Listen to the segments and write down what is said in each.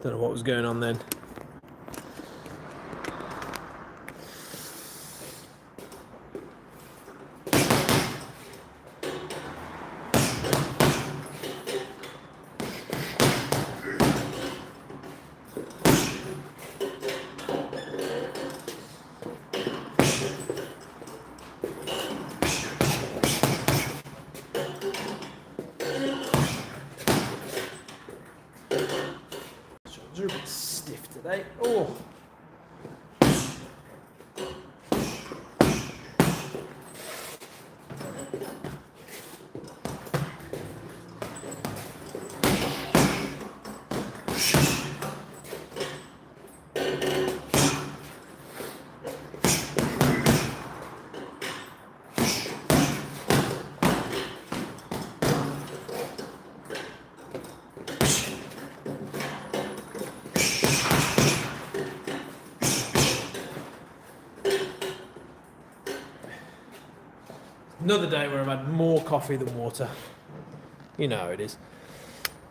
Don't know what was going on then. Shoulders are a bit stiff today. Oh. Another day where I've had more coffee than water. You know how it is.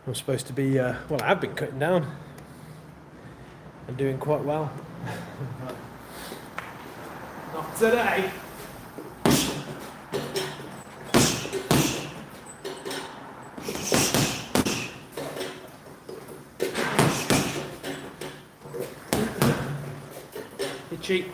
I'm supposed to be, well, I have been cutting down and doing quite well. Not today. You're cheap.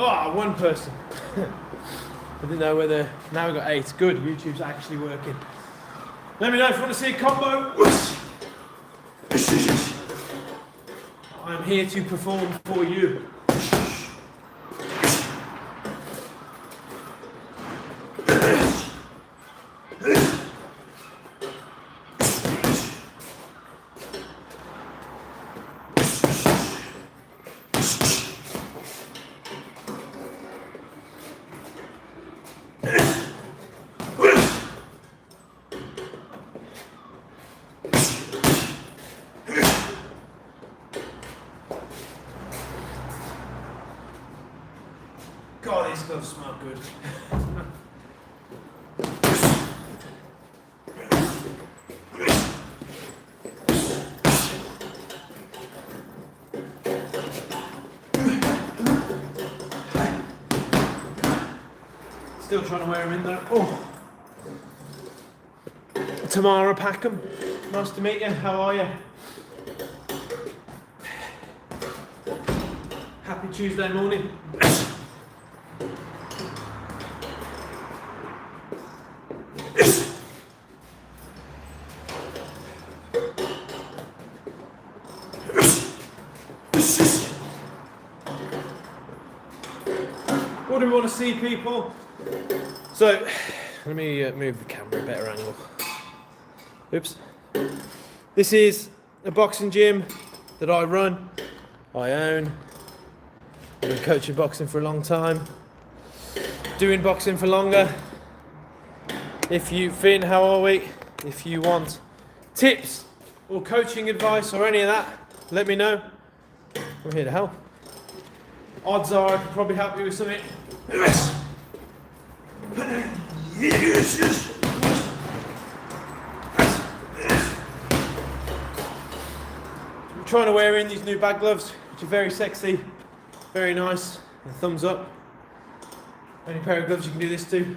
Oh, one person. I didn't know whether. Now we've got 8. Good, YouTube's actually working. Let me know if you want to see a combo. I'm here to perform for you. God, these gloves smell good. Still trying to wear them in there. Oh. Tamara Packham, nice to meet you. How are you? Happy Tuesday morning. What do we want to see, people? So, let me move the camera a better angle. Oops. This is a boxing gym that I run, I own. I've been coaching boxing for a long time, doing boxing for longer. If you, Finn, how are we? If you want tips or coaching advice or any of that, let me know. I'm here to help. Odds are I could probably help you with something. Yes. Yes. I'm trying to wear in these new bag gloves, which are very sexy, very nice, and thumbs up. Only pair of gloves you can do this to.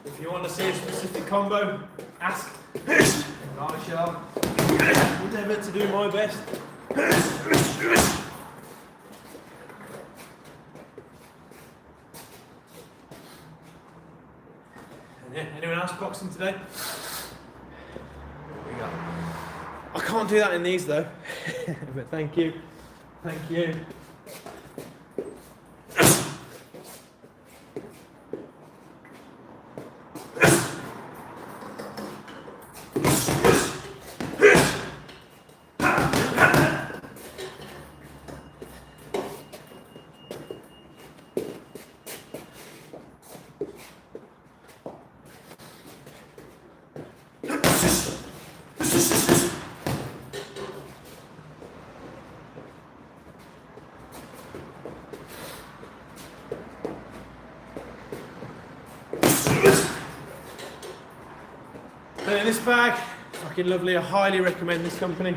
If you want to see us specific combo, ask. I shall endeavour to do my best. Yeah, anyone else boxing today? There we go. I can't do that in these though, but thank you. Thank you. And this bag, fucking lovely. I highly recommend this company.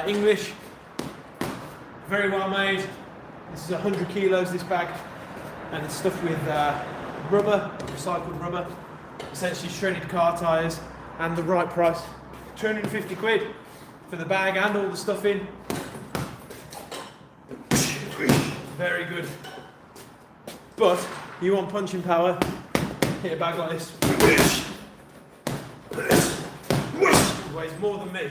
English, very well made. This is 100 kilos, this bag, and it's stuffed with rubber, recycled rubber, essentially shredded car tyres, and the right price, 250 quid for the bag and all the stuff in. Very good. But you want punching power, hit a bag like this. It weighs more than me.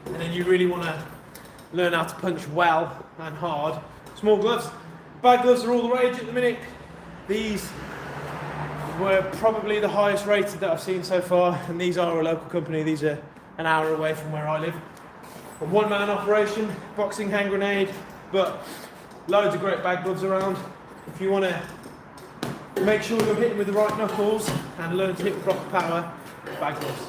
And then you really want to learn how to punch well and hard. Small gloves. Bag gloves are all the rage at the minute. These were probably the highest rated that I've seen so far, and these are a local company. These are an hour away from where I live. A one-man operation, boxing hand grenade, but loads of great bag gloves around. If you want to make sure you're hitting with the right knuckles and learn to hit with proper power, bag gloves.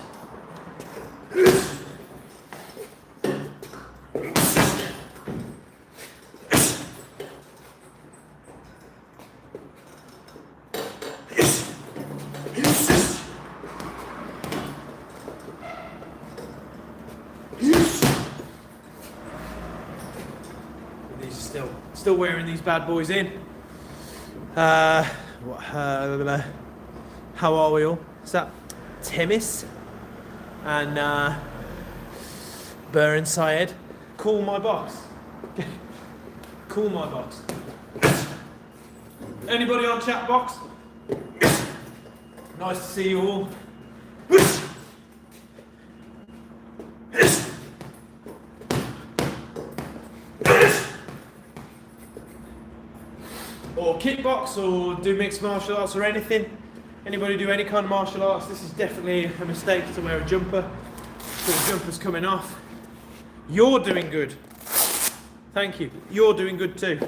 Still wearing these bad boys in. How are we all? Is that Temis and Burn Syed? Call my box. Call my box. Anybody on chat box? Nice to see you all. Or kickbox, or do mixed martial arts, or anything. Anybody do any kind of martial arts? This is definitely a mistake to wear a jumper. So the jumper's coming off. You're doing good. Thank you. You're doing good too.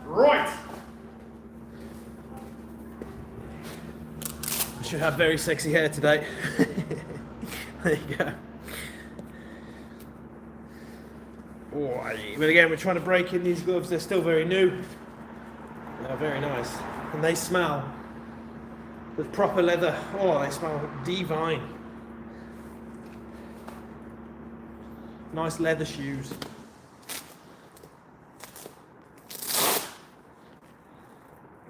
Right. I should have very sexy hair today. There you go. But again, we're trying to break in these gloves. They're still very new. They're very nice. And they smell with proper leather. Oh, they smell divine. Nice leather shoes.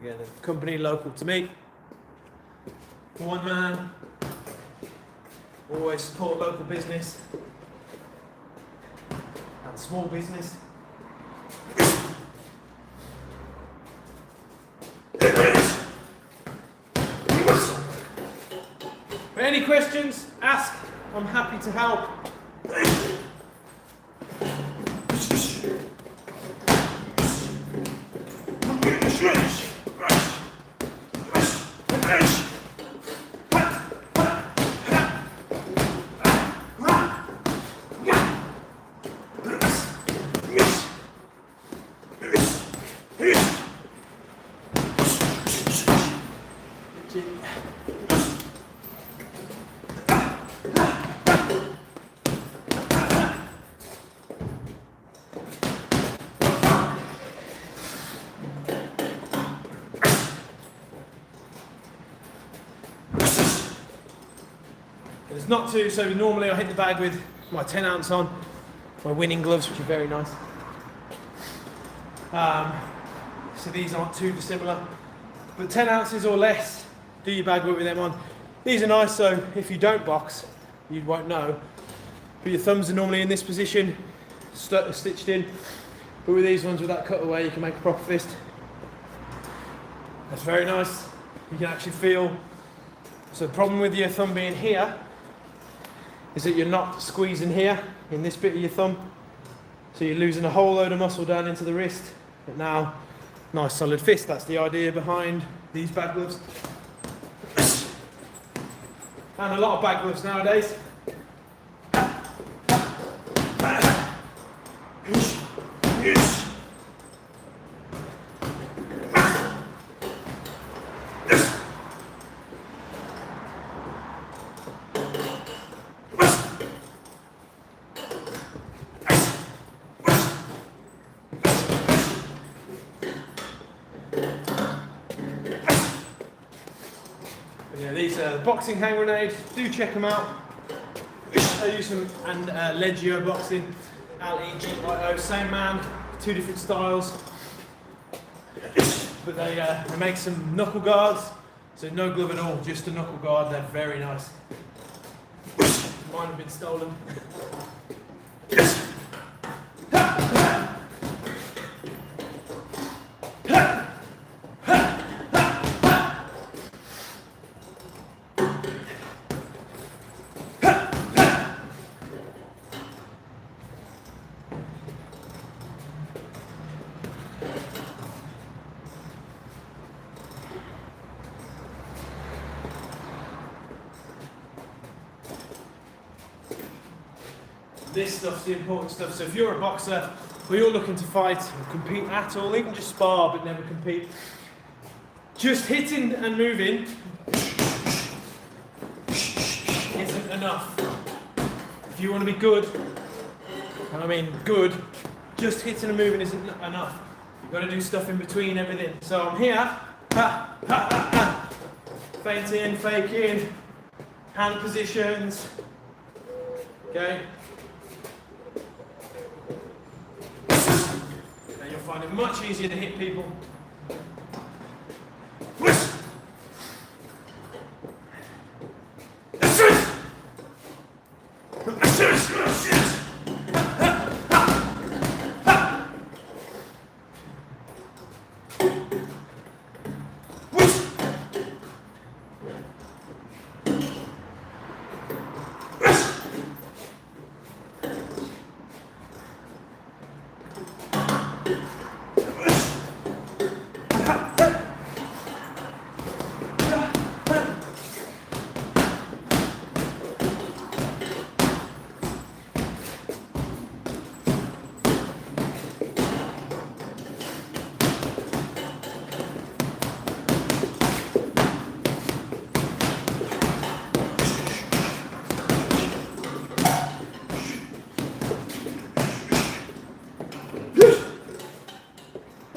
Again, a company local to me. One man. Always support local business. Small business. Any questions? Ask. I'm happy to help. It's not too, so normally I hit the bag with my 10 ounce on, my winning gloves, which are very nice. So these aren't too dissimilar, but 10 ounces or less, do your bag work with them on. These are nice, so if you don't box, you won't know. But your thumbs are normally in this position, stitched in. But with these ones, with that cutaway, you can make a proper fist. That's very nice. You can actually feel. So the problem with your thumb being here is that you're not squeezing here in this bit of your thumb. So you're losing a whole load of muscle down into the wrist. But now, nice solid fist. That's the idea behind these bag gloves. And a lot of bag gloves nowadays. Yeah, these are the boxing hand grenade. Do check them out. I use them and Legio boxing, LEGIO, same man, two different styles. But they make some knuckle guards, so no glove at all, just a knuckle guard. They're very nice. Mine have been stolen. This stuff's the important stuff. So if you're a boxer or you're looking to fight or compete at all, even just spar but never compete, just hitting and moving isn't enough. If you want to be good, and I mean good, just hitting and moving isn't enough. You've got to do stuff in between everything. So I'm here, ha, ha, ha, ha. Feinting, faking, hand positions, okay? You'll find it much easier to hit people.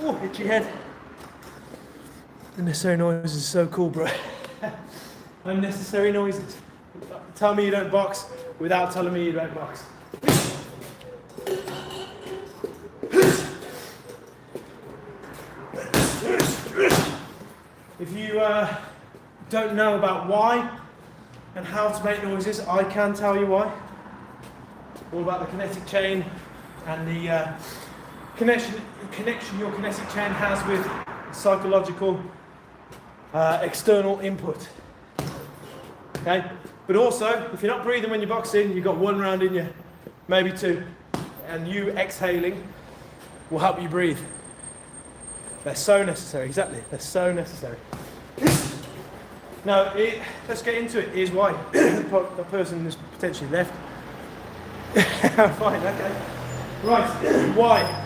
Oh, itchy head. Unnecessary noises is so cool, bro. Unnecessary noises. Tell me you don't box without telling me you don't box. If you don't know about why and how to make noises, I can tell you why. All about the kinetic chain and the connection your kinetic chain has with psychological external input. Okay, but also if you're not breathing when you're boxing, you've got one round in you, maybe two, and you exhaling will help you breathe. They're so necessary. Exactly, they're so necessary. Now let's get into it. Here's why. The person is potentially left. Fine, okay. Right, why?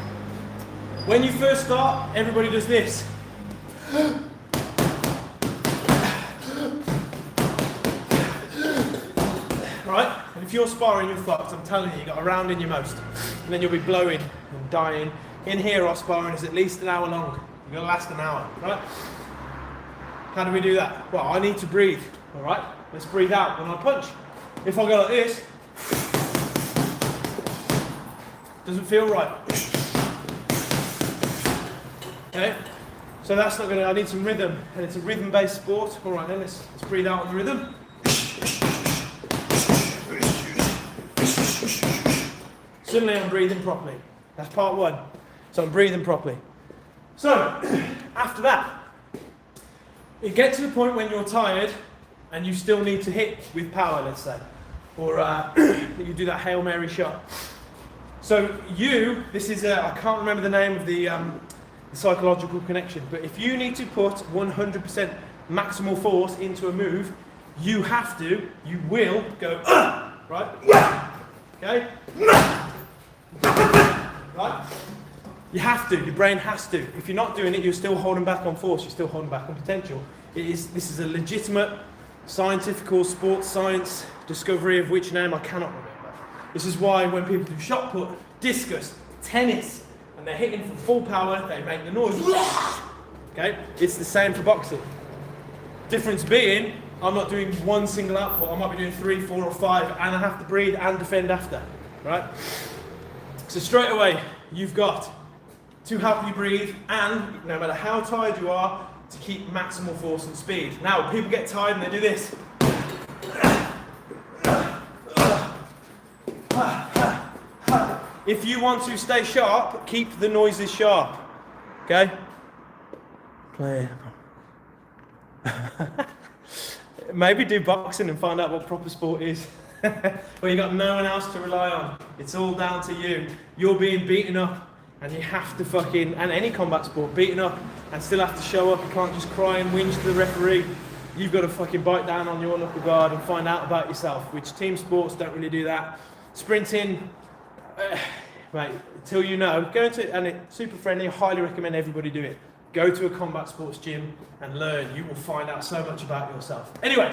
When you first start, everybody does this. Right? And if you're sparring, you're fucked. I'm telling you, you've got a round in your most. And then you'll be blowing and dying. In here, our sparring is at least an hour long. You're going to last an hour, right? How do we do that? Well, I need to breathe, all right? Let's breathe out when I punch. If I go like this, doesn't feel right. Okay, so that's not gonna, I need some rhythm, and it's a rhythm-based sport. All right then, let's breathe out on the rhythm. Suddenly I'm breathing properly. That's part one. So I'm breathing properly. So, after that, you get to the point when you're tired and you still need to hit with power, let's say. Or you do that Hail Mary shot. So this is, I can't remember the name of the psychological connection, but if you need to put 100% maximal force into a move, you will go, right? Okay? Right? You have to, your brain has to. If you're not doing it, you're still holding back on force, you're still holding back on potential. This is a legitimate scientific sports science discovery of which name I cannot remember. This is why when people do shot put, discus, tennis, and they're hitting from full power, they make the noise. Okay? It's the same for boxing. Difference being, I'm not doing one single output, I might be doing 3, 4, or 5, and I have to breathe and defend after. Right? So straight away, you've got to help you breathe, and no matter how tired you are, to keep maximal force and speed. Now, people get tired and they do this. If you want to stay sharp, keep the noises sharp. Okay? Play. Maybe do boxing and find out what proper sport is. Where you got no one else to rely on. It's all down to you. You're being beaten up. And you have to and any combat sport, beaten up and still have to show up. You can't just cry and whinge to the referee. You've got to fucking bite down on your knuckle guard and find out about yourself, which team sports don't really do that. Sprinting, mate, until you know, and it's super friendly, I highly recommend everybody do it. Go to a combat sports gym and learn. You will find out so much about yourself. Anyway,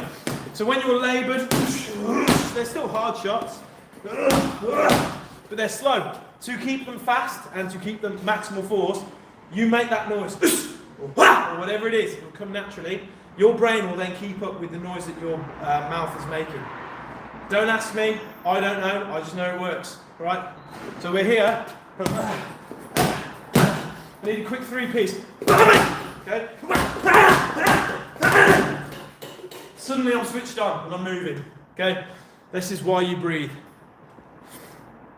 so when you're laboured, they're still hard shots, but they're slow. To keep them fast and to keep them maximal force, you make that noise, or whatever it is, it will come naturally. Your brain will then keep up with the noise that your mouth is making. Don't ask me, I don't know, I just know it works, right? So we're here. I need a quick 3-piece. Okay? Suddenly I'm switched on and I'm moving. Okay? This is why you breathe.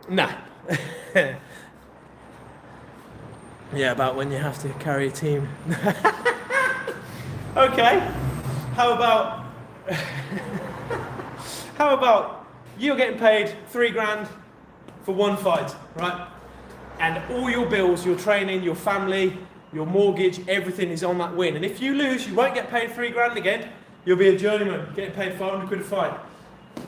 Nah. Yeah, about when you have to carry a team. Okay. How about you're getting paid $3,000 for one fight, right? And all your bills, your training, your family, your mortgage, everything is on that win. And if you lose, you won't get paid $3,000 again. You'll be a journeyman, getting paid £500 a fight.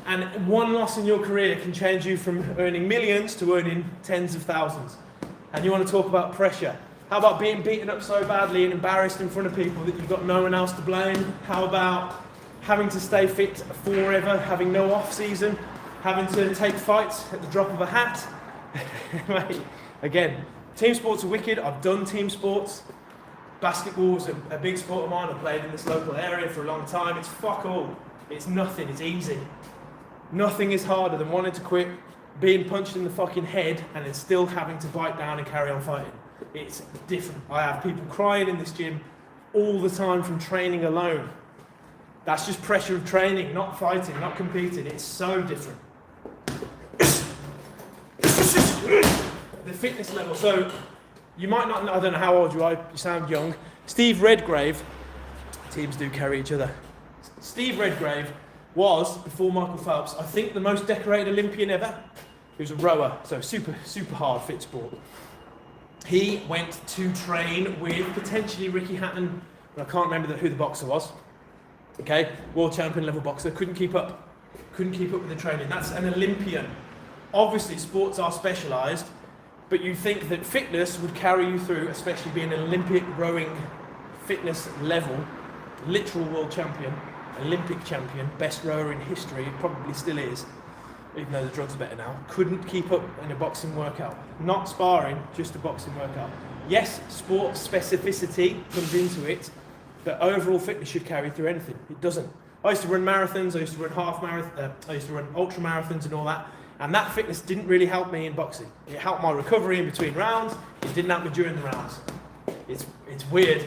And one loss in your career can change you from earning millions to earning tens of thousands. And you want to talk about pressure. How about being beaten up so badly and embarrassed in front of people that you've got no one else to blame? How about having to stay fit forever, having no off season, having to take fights at the drop of a hat? Mate, again, team sports are wicked. I've done team sports. Basketball was a big sport of mine. I played in this local area for a long time. It's fuck all. It's nothing. It's easy. Nothing is harder than wanting to quit, being punched in the fucking head, and then still having to bite down and carry on fighting. It's different. I have people crying in this gym all the time from training alone. That's just pressure of training, not fighting, not competing. It's so different. The fitness level. So you might not know, I don't know how old you are, you sound young. Steve Redgrave, teams do carry each other. Steve Redgrave was, before Michael Phelps, I think the most decorated Olympian ever. He was a rower, so super hard fit sport. He went to train with potentially Ricky Hatton, but I can't remember who the boxer was. Okay, world champion level boxer, couldn't keep up with the training. That's an Olympian. Obviously sports are specialised, but you think that fitness would carry you through, especially being an Olympic rowing fitness level, literal world champion, Olympic champion, best rower in history, probably still is, even though the drugs are better now, couldn't keep up in a boxing workout. Not sparring, just a boxing workout. Yes, sport specificity comes into it, but overall fitness should carry through anything. It doesn't. I used to run marathons, I used to run half marathon, I used to run ultra marathons and all that. And that fitness didn't really help me in boxing. It helped my recovery in between rounds. It didn't help me during the rounds. It's weird.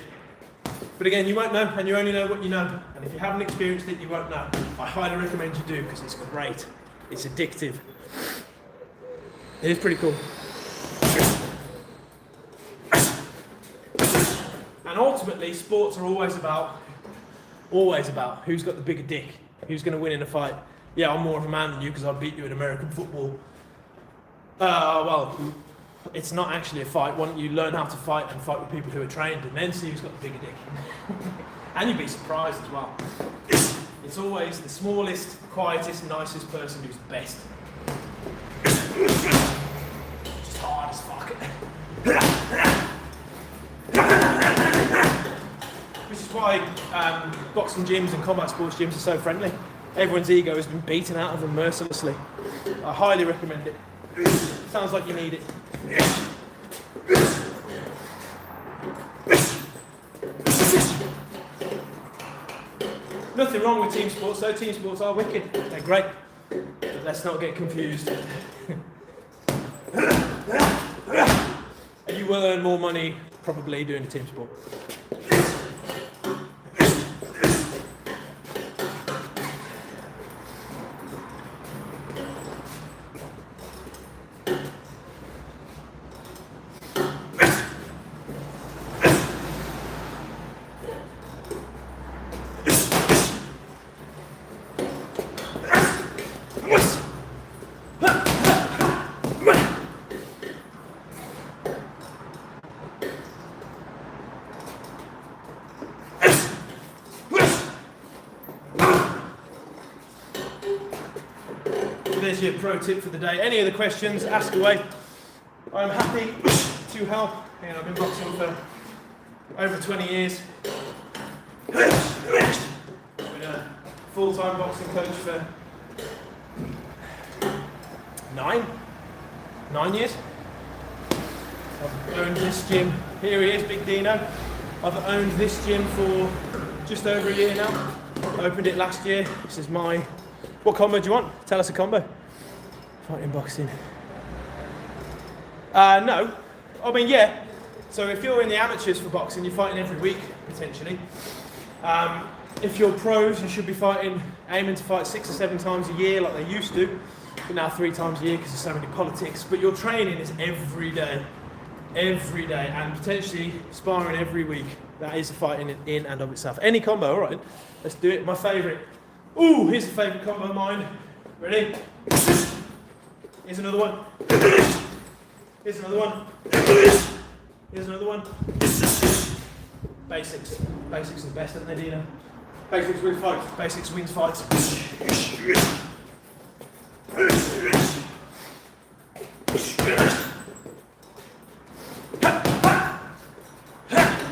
But again, you won't know, and you only know what you know. And if you haven't experienced it, you won't know. I highly recommend you do, because it's great. It's addictive. It is pretty cool. And ultimately, sports are always about who's got the bigger dick, who's going to win in a fight. Yeah, I'm more of a man than you because I beat you in American football. Well, it's not actually a fight. Why don't you learn how to fight and fight with people who are trained, and then see who's got the bigger dick. And you'd be surprised as well. It's always the smallest, quietest, nicest person who's the best. Just hard as fuck. Which is why boxing gyms and combat sports gyms are so friendly. Everyone's ego has been beaten out of them mercilessly. I highly recommend it. Sounds like you need it. Nothing wrong with team sports though. Team sports are wicked. They're great. But let's not get confused. And you will earn more money probably doing a team sport. There's your pro tip for the day. Any other questions, ask away. I'm happy to help. I've been boxing for over 20 years. I've been a full-time boxing coach for 9 years. I've owned this gym. Here he is, Big Dino. I've owned this gym for just over a year now. I opened it last year. This is my... What combo do you want? Tell us a combo. Fighting boxing. No. I mean, yeah. So if you're in the amateurs for boxing, you're fighting every week, potentially. If you're pros, you should be aiming to fight 6 or 7 times a year like they used to. But now 3 times a year because there's so many politics. But your training is every day. Every day. And potentially sparring every week. That is a fight in and of itself. Any combo, all right. Let's do it. My favourite. Ooh, here's a favourite combo of mine. Ready? Here's another one. Here's another one. Here's another one. Basics. Basics are the best, aren't they, Dino? Basics wins fights. Basics wins fights.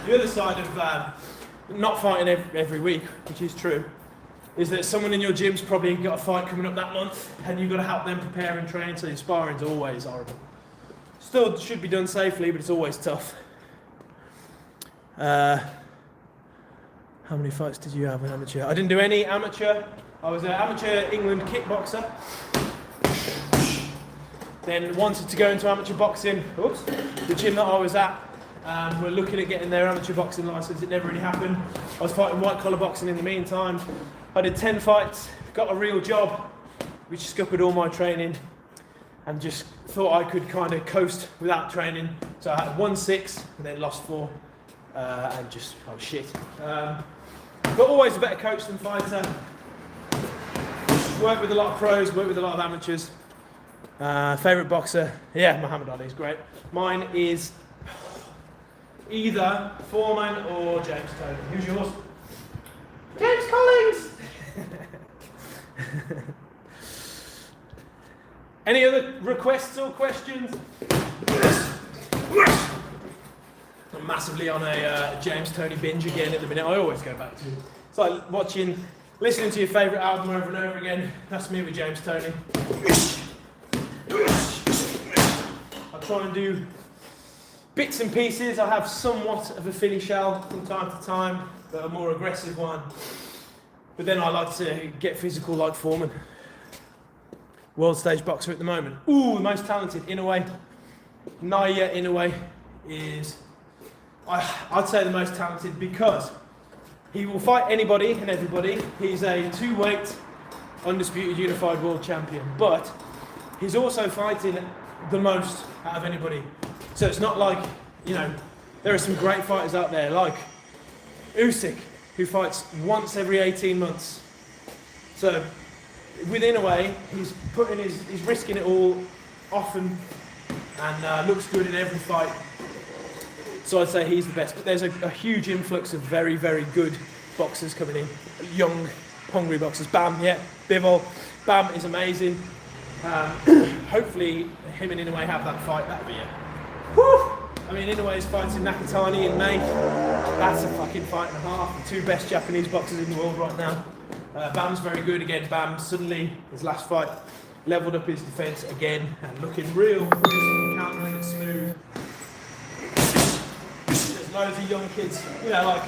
The other side of not fighting every week, which is true, is that someone in your gym's probably got a fight coming up that month and you've got to help them prepare and train, so your sparring's always horrible. Still should be done safely, but it's always tough. How many fights did you have in amateur? I didn't do any amateur. I was an amateur England kickboxer. Then wanted to go into amateur boxing. Oops. The gym that I was at, we're looking at getting their amateur boxing licence. It never really happened. I was fighting white collar boxing in the meantime. I did 10 fights, got a real job, which scuppered all my training, and just thought I could kind of coast without training. So I had 1-6 and then lost 4, and just, oh shit. But always a better coach than fighter. Worked with a lot of pros, worked with a lot of amateurs. Favourite boxer, yeah, Muhammad Ali is great. Mine is either Foreman or James Toney. Who's yours? James Collins! Any other requests or questions? I'm massively on a James Toney binge again at the minute. I always go back to it. It's like listening to your favourite album over and over again. That's me with James Toney. I try and do bits and pieces. I have somewhat of a Philly shell from time to time, but a more aggressive one. But then I like to get physical like Foreman. World stage boxer at the moment. Ooh, the most talented Inoue. Naoya Inoue is, I'd say, the most talented because he will fight anybody and everybody. He's a 2-weight undisputed unified world champion, but he's also fighting the most out of anybody. So it's not like, you know, there are some great fighters out there like Usyk, who fights once every 18 months. So within a way, he's risking it all often and looks good in every fight. So I'd say he's the best. But there's a huge influx of very, very good boxers coming in. Young, hungry boxers. Bam, yeah, Bivol. Bam is amazing. Hopefully him and Inoue have that fight. That'd be it. Woo! I mean, Inoue's fighting Nakatani in May. That's a fucking fight and a half. The two best Japanese boxers in the world right now. Bam's very good again. Bam suddenly, his last fight, leveled up his defence again and looking real countering and smooth. There's loads of young kids, you know, like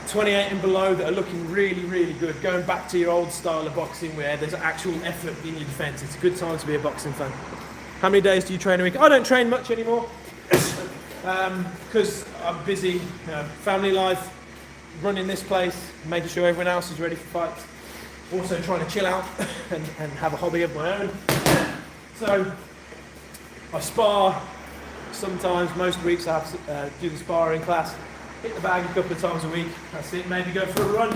28 and below that are looking really, really good. Going back to your old style of boxing where there's actual effort in your defence. It's a good time to be a boxing fan. How many days do you train a week? I don't train much anymore because I'm busy, family life, running this place, making sure everyone else is ready for fights. Also trying to chill out and have a hobby of my own. So I spar sometimes, most weeks I have to do the sparring class, hit the bag a couple of times a week, that's it, maybe go for a run,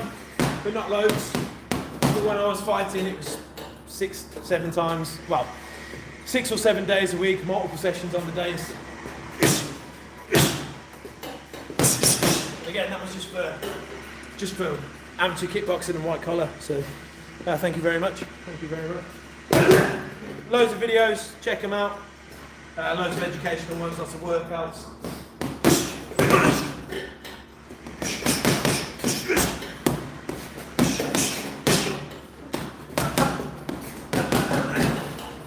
but not loads. But when I was fighting it was 6-7 times, well, 6 or 7 days a week, multiple sessions on the days. Again, that was just for amateur kickboxing and white collar. So, thank you very much. Thank you very much. Loads of videos, check them out. Loads of educational ones, lots of workouts.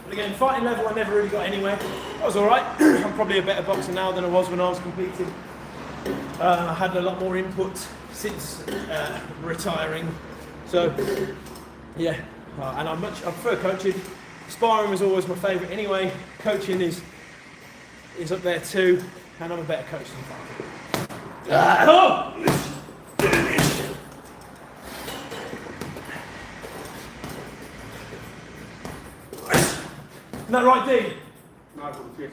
But again, fighting level I never really got anywhere. I was alright. I'm probably a better boxer now than I was when I was competing. I had a lot more input since retiring. So, yeah, and I prefer coaching. Sparring was always my favourite anyway. Coaching is up there too, and I'm a better coach than fighter. Isn't that right, Dean? No, I've got the fit.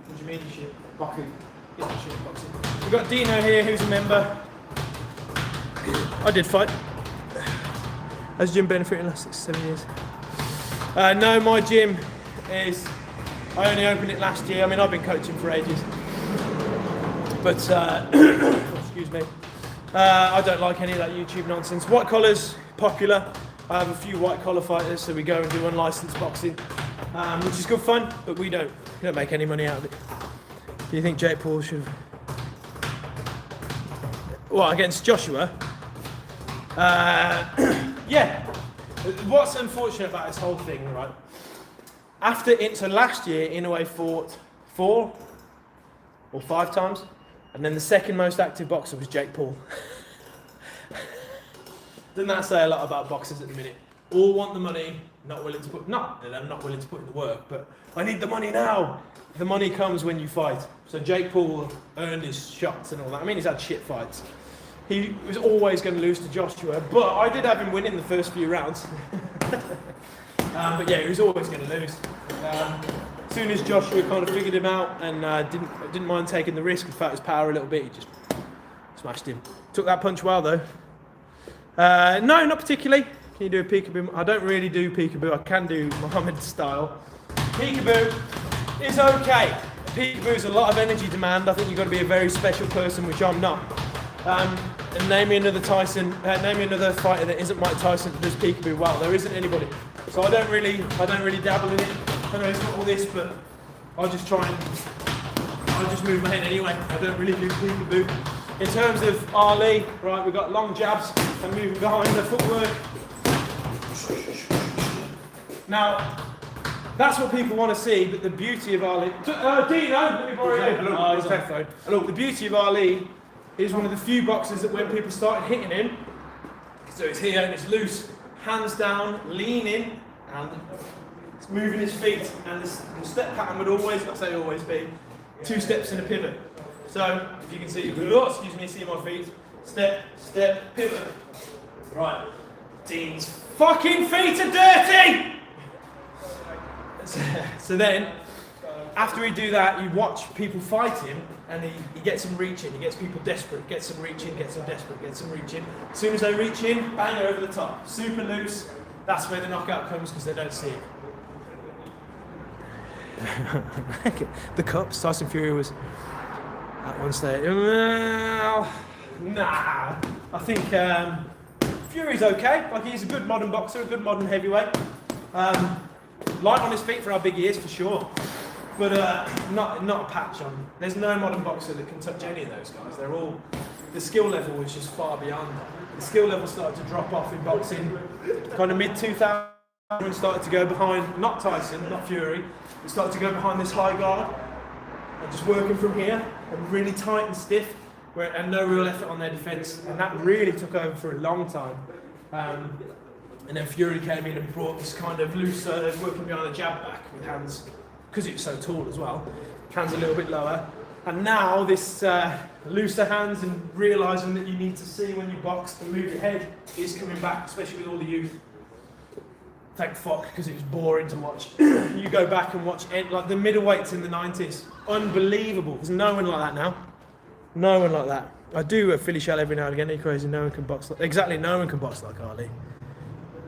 What do you mean you should? Boxing. Yeah, shit, boxing. We've got Dino here, who's a member. I did fight. Has gym benefited in the last 6-7 years? No, my gym is, I only opened it last year. I mean, I've been coaching for ages. But, excuse me. I don't like any of that YouTube nonsense. White collar's popular. I have a few white collar fighters, so we go and do unlicensed boxing, which is good fun, but we don't make any money out of it. Do you think Jake Paul should? Well, against Joshua? Yeah. What's unfortunate about this whole thing, right? So last year, Inoue fought 4 or 5 times, and then the second most active boxer was Jake Paul. Doesn't that say a lot about boxers at the minute? All want the money, not willing to put, not that I'm not willing to put in the work, but I need the money now. The money comes when you fight. So Jake Paul earned his shots and all that. I mean, he's had shit fights. He was always going to lose to Joshua, but I did have him winning the first few rounds. But yeah, he was always going to lose. As soon as Joshua kind of figured him out and didn't mind taking the risk and felt his power a little bit, he just smashed him. Took that punch well though. No, not particularly. Can you do a peekaboo? I don't really do peekaboo. I can do Muhammad style. Peekaboo is okay. Peekaboo is a lot of energy demand. I think you've got to be a very special person, which I'm not. And name me another fighter that isn't Mike Tyson that does peekaboo well. There isn't anybody. So I don't really dabble in it. I know it's not all this, but I just move my head anyway. I don't really do peekaboo. In terms of Ali, right, we've got long jabs and moving behind the footwork. Now, that's what people want to see, but the beauty of Ali... Dino, let me borrow you. Look, the beauty of Ali is one of the few boxers that when people started hitting him, So it's here and it's loose, hands down, leaning, and it's moving his feet. And the step pattern would always, I say always be, 2 steps in a pivot. So if you can see, see my feet, step, step, pivot. Right, Dean's fucking feet are dirty! So then, after we do that, you watch people fight him, and he gets them reaching, he gets people desperate, gets them reaching, gets them desperate, gets them reaching. As soon as they reach in, bang, over the top. Super loose, that's where the knockout comes because they don't see it. The cups, Tyson Fury was at one stage. Well, nah, I think Fury's okay. Like, he's a good modern boxer, a good modern heavyweight. Light on his feet for how big he is, for sure. But not a patch on. There's no modern boxer that can touch any of those guys. They're all, the skill level is just far beyond. The skill level started to drop off in boxing kind of mid-2000s, when started to go behind, not Tyson, not Fury, it started to go behind this high guard and just working from here and really tight and stiff, and no real effort on their defence. And that really took over for a long time. And then Fury came in and brought this kind of loose, working behind the jab back with hands, because he was so tall as well, hands a little bit lower. And now this looser hands and realising that you need to see when you box and move your head is coming back, especially with all the youth. Thank fuck, because it was boring to watch. You go back and watch like the middleweights in the 90s, unbelievable. There's no one like that now. No one like that. I do a Philly shell every now and again. Are you crazy? No one can box like, exactly. No one can box like Ali,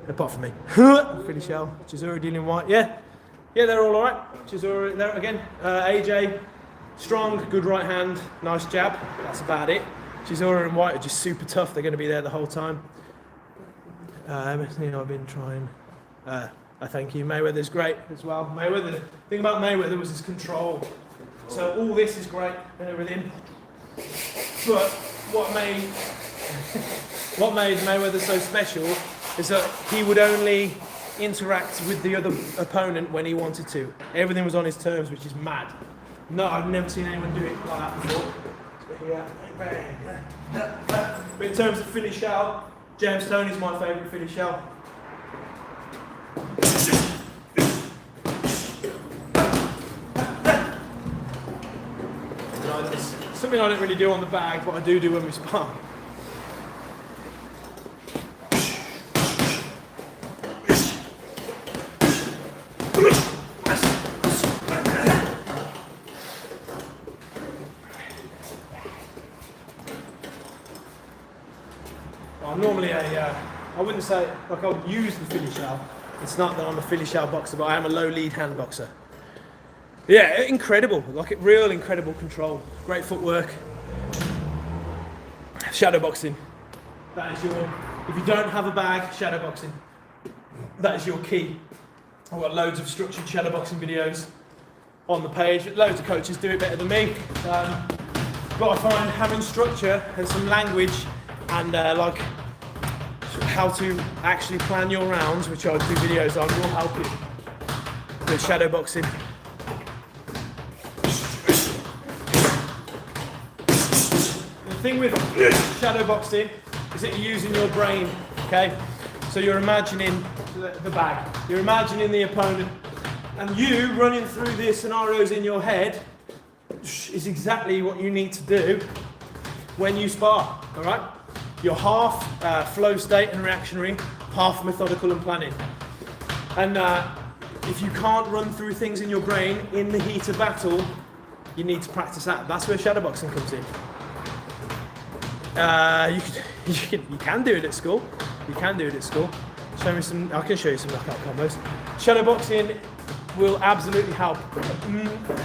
apart from me. Philly shell, Chisora, Dillian White. Yeah, they're all alright. Chisora there again. AJ, strong, good right hand, nice jab. That's about it. Chisora and White are just super tough. They're going to be there the whole time. I've been trying. I thank you. Mayweather's great as well. Mayweather. The thing about Mayweather was his control. So all this is great and everything. But what made Mayweather so special is that he would only interact with the other opponent when he wanted to. Everything was on his terms, which is mad. No, I've never seen anyone do it like that before. But in terms of Philly shell, James Toney's my favourite Philly shell. Something I don't really do on the bag, but I do when we spar. I'm normally I wouldn't say, like, I'll use the Philly shell. It's not that I'm a Philly shell boxer, but I am a low lead hand boxer. Yeah, incredible, like real incredible control, great footwork. Shadow boxing, that is your, if you don't have a bag, shadow boxing, that is your key. I've got loads of structured shadow boxing videos on the page, loads of coaches do it better than me, but I find having structure and some language and like how to actually plan your rounds, which I do videos on, will help you with shadow boxing. The thing with shadow boxing is that you're using your brain, okay? So you're imagining the bag, you're imagining the opponent, and you running through the scenarios in your head is exactly what you need to do when you spar, all right? You're half flow state and reactionary, half methodical and planning. And if you can't run through things in your brain in the heat of battle, you need to practice that. That's where shadowboxing comes in. You can do it at school. You can do it at school. Show me some. I can show you some knockout combos. Shadowboxing will absolutely help.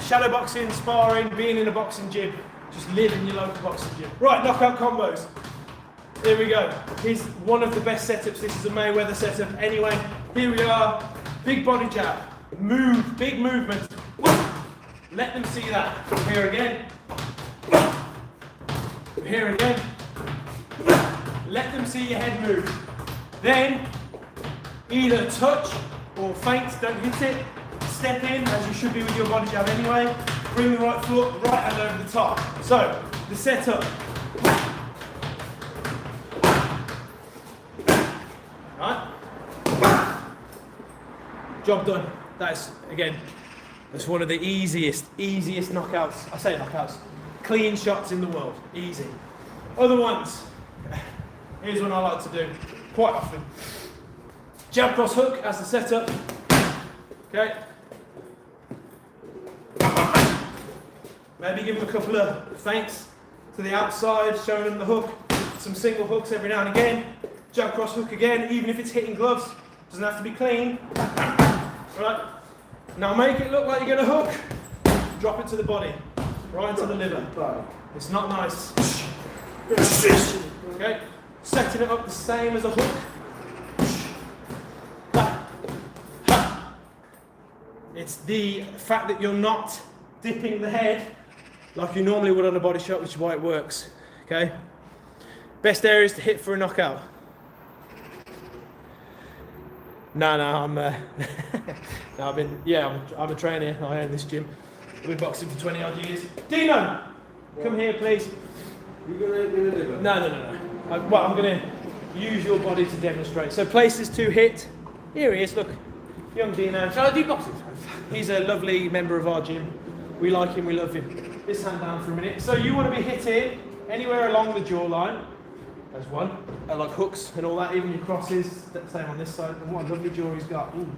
Shadowboxing, sparring, being in a boxing gym. Just live in your local boxing gym. Right, knockout combos. Here we go. Here's one of the best setups. This is a Mayweather setup. Anyway, here we are. Big body jab. Move. Big movement. Let them see that. Here again. Here again. Let them see your head move. Then, either touch or feint, don't hit it. Step in, as you should be with your body jab anyway. Bring the right foot, right hand over the top. So, the setup. Job done. That's, again, that's one of the easiest knockouts. I say knockouts. Clean shots in the world. Easy. Other ones. Here's one I like to do quite often. Jab cross hook as the setup. Okay. Maybe give them a couple of feints to the outside, showing them the hook. Some single hooks every now and again. Jab cross hook again, even if it's hitting gloves. Doesn't have to be clean. Right. Now make it look like you're going to hook. Drop it to the body. Right into the liver. It's not nice. Okay. Setting it up the same as a hook. It's the fact that you're not dipping the head like you normally would on a body shot, which is why it works. Okay. Best areas to hit for a knockout. No, I'm no, I'm a trainer. I own this gym. I've been boxing for 20 odd years. Dino, come here, please. You're gonna deliver? No. I'm gonna use your body to demonstrate. So places to hit. Here he is. Look, young Dino. Shall I do boxing? He's a lovely member of our gym. We like him. We love him. This hand down for a minute. So you want to be hitting anywhere along the jawline. There's one. Like hooks and all that, even your crosses, same on this side. And what a lovely jaw he's got. Ooh.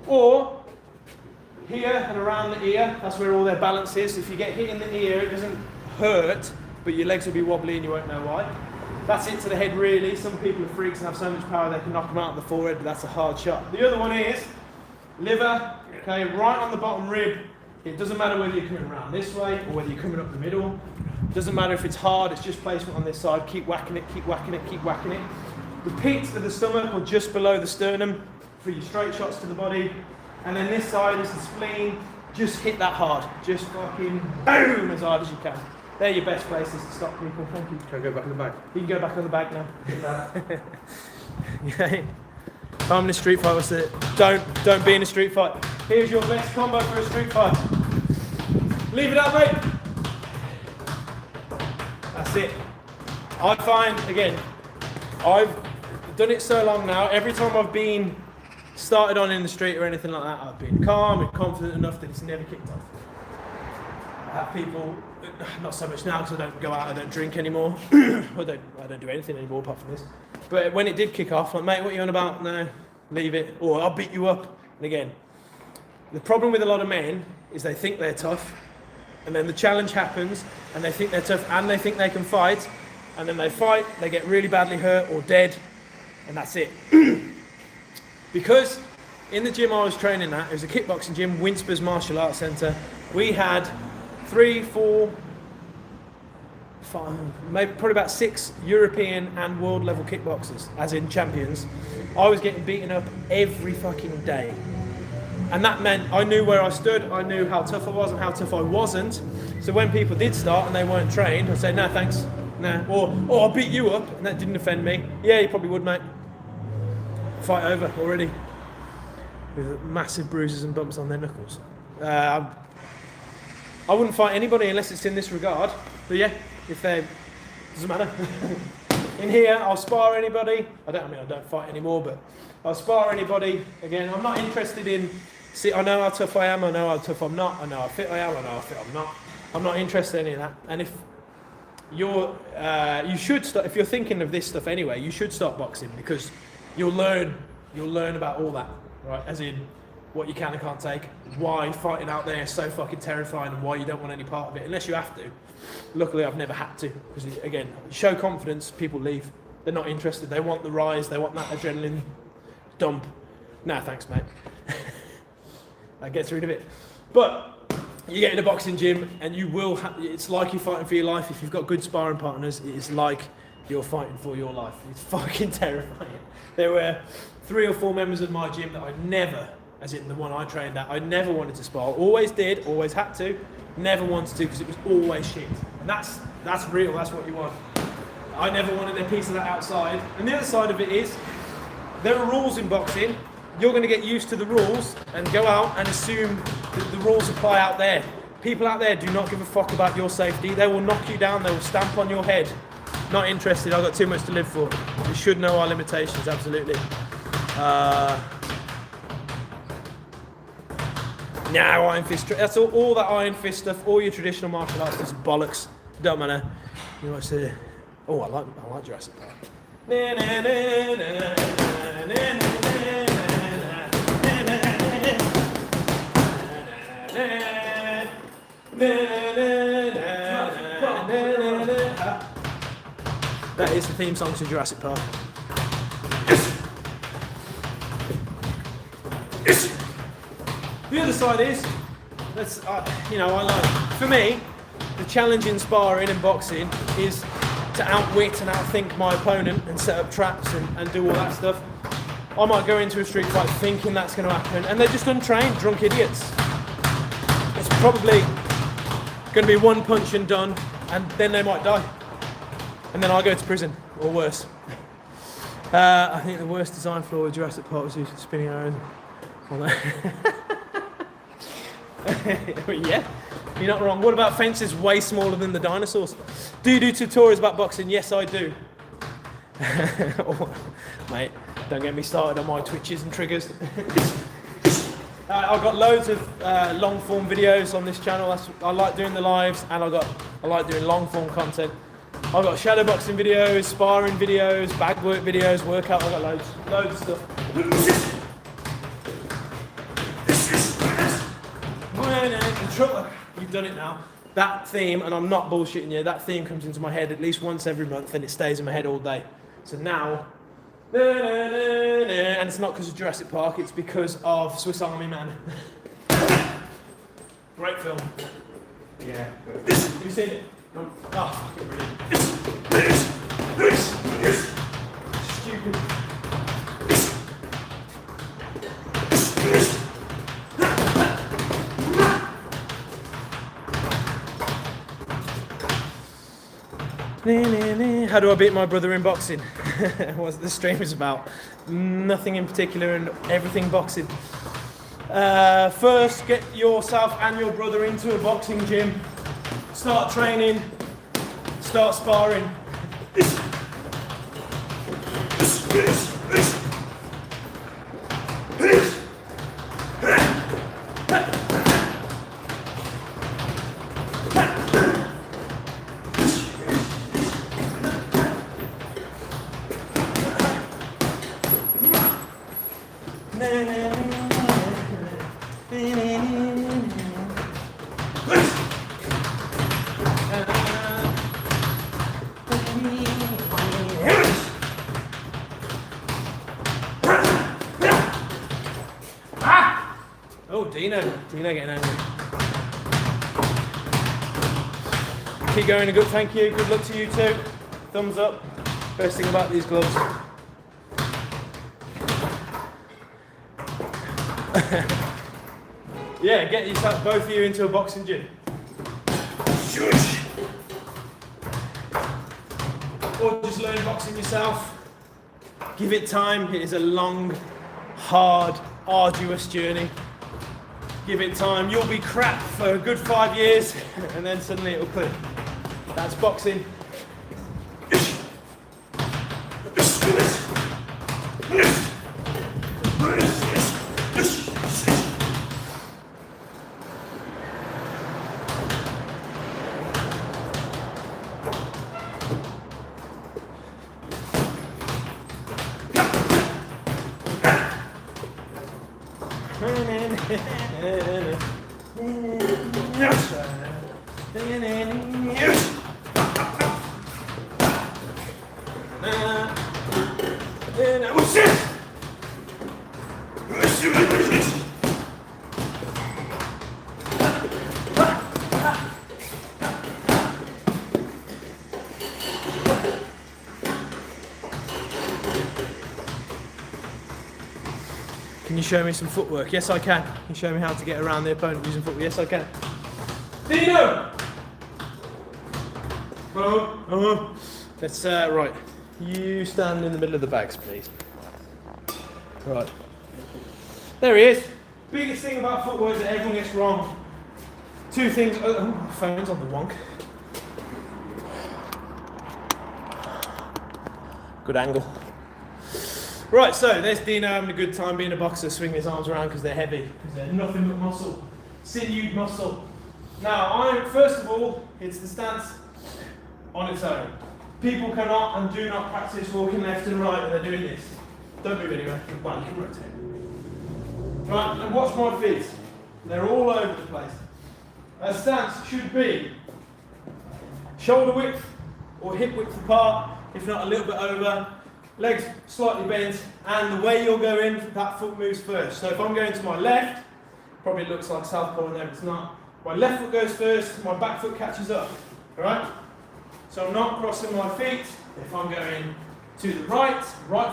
Or here and around the ear, that's where all their balance is. If you get hit in the ear, it doesn't hurt, but your legs will be wobbly and you won't know why. That's it to the head really. Some people are freaks and have so much power they can knock them out of the forehead, but that's a hard shot. The other one is liver, okay, right on the bottom rib. It doesn't matter whether you're coming around this way or whether you're coming up the middle. Doesn't matter if it's hard, it's just placement on this side. Keep whacking it, keep whacking it, keep whacking it. The pits of the stomach or just below the sternum for your straight shots to the body. And then this side is the spleen. Just hit that hard. Just fucking boom as hard as you can. They're your best places to stop people. Thank you. Can I go back in the bag? You can go back on the bag now. Okay. If I'm in a street fight, what's it? Don't be in a street fight. Here's your best combo for a street fight. Leave it up, mate. That's it. I find, again, I've done it so long now, every time I've been started on in the street or anything like that, I've been calm and confident enough that it's never kicked off. I have people, not so much now because I don't go out, I don't drink anymore. I don't do anything anymore apart from this. But when it did kick off, like, mate, what are you on about? No, leave it. Or I'll beat you up. And again, the problem with a lot of men is they think they're tough. And then the challenge happens, and they think they're tough, and they think they can fight, and then they fight, they get really badly hurt or dead, and that's it. Because in the gym I was training at, it was a kickboxing gym, Winspers Martial Arts Centre, we had 3, 4, 5, maybe probably about 6 European and world level kickboxers, as in champions. I was getting beaten up every fucking day. And that meant I knew where I stood, I knew how tough I was and how tough I wasn't. So when people did start and they weren't trained, I'd say, no, thanks, nah. Or, oh, I'll beat you up, and that didn't offend me. Yeah, you probably would, mate. Fight over already. With massive bruises and bumps on their knuckles. I wouldn't fight anybody unless it's in this regard. But yeah, if they, doesn't matter. In here, I'll spar anybody. I don't fight anymore, but I'll spar anybody. Again, I'm not interested in, see, I know how tough I am, I know how tough I'm not, I know how fit I am, I know how fit I'm not. I'm not interested in any of that. And if you're, you should start, if you're thinking of this stuff anyway, you should start boxing because you'll learn about all that, right? As in what you can and can't take, why fighting out there is so fucking terrifying and why you don't want any part of it, unless you have to. Luckily, I've never had to, because again, show confidence, people leave. They're not interested, they want the rise, they want that adrenaline dump. Nah, thanks, mate. That gets rid of it. But you get in a boxing gym and you will it's like you're fighting for your life. If you've got good sparring partners, it is like you're fighting for your life. It's fucking terrifying. There were 3 or 4 members of my gym that I never, as in the one I trained at, I never wanted to spar. Always did, always had to, never wanted to because it was always shit. And that's real, that's what you want. I never wanted a piece of that outside. And the other side of it is, there are rules in boxing. You're going to get used to the rules and go out and assume that the rules apply out there. People out there do not give a fuck about your safety. They will knock you down, they will stamp on your head. Not interested, I've got too much to live for. We should know our limitations, absolutely. No, Iron Fist. That's all that Iron Fist stuff. All your traditional martial arts is bollocks. Don't matter. You watch the. Oh, I like Jurassic Park. That is the theme song to Jurassic Park. The other side is, that's I like. For me, the challenge in sparring and boxing is to outwit and outthink my opponent and set up traps and do all that stuff. I might go into a street fight thinking that's going to happen, and they're just untrained, drunk idiots. It's probably going to be one punch and done, and then they might die. And then I'll go to prison, or worse. I think the worst design flaw with Jurassic Park was using spinning arrows. Yeah, you're not wrong. What about fences way smaller than the dinosaurs? Do you do tutorials about boxing? Yes, I do. Oh, mate, don't get me started on my twitches and triggers. I've got loads of long form videos on this channel. I like doing the lives, and I like doing long form content. I've got shadow boxing videos, sparring videos, bag work videos, workout. I've got loads of stuff. You've done it now. That theme, and I'm not bullshitting you, that theme comes into my head at least once every month, and it stays in my head all day. So now, and it's not because of Jurassic Park, it's because of Swiss Army Man. Great film. Yeah. Have you seen it? Oh, fucking brilliant. Stupid. How do I beat my brother in boxing? What the stream is about? Nothing in particular and everything boxing. First, get yourself and your brother into a boxing gym. Start training. Start sparring. Oh, Dino getting angry. Keep going, good, thank you. Good luck to you too. Thumbs up. Best thing about these gloves. Yeah, get yourself, both of you, into a boxing gym. Or just learn boxing yourself. Give it time. It is a long, hard, arduous journey. Give it time. You'll be crap for a good 5 years, and then suddenly it'll click. That's boxing. Can you show me some footwork? Yes, I can. Can you show me how to get around the opponent using footwork? Yes, I can. Dino! Let's, right. You stand in the middle of the bags, please. Right. There he is. Biggest thing about footwork is that everyone gets wrong. Two things. Oh, my phone's on the wonk. Good angle. Right, so there's Dino having a good time being a boxer, swinging his arms around because they're heavy, because they're nothing but muscle. sinewed muscle. Now, first of all, it's the stance on its own. People cannot and do not practice walking left and right when they're doing this. Don't move anywhere. Well, you can rotate. Right, and watch my feet. They're all over the place. A stance should be shoulder width or hip width apart, if not a little bit over, legs slightly bent, and the way you're going, that foot moves first. So if I'm going to my left, probably looks like southpaw in there, but it's not. My left foot goes first, my back foot catches up, alright? So I'm not crossing my feet. If I'm going to the right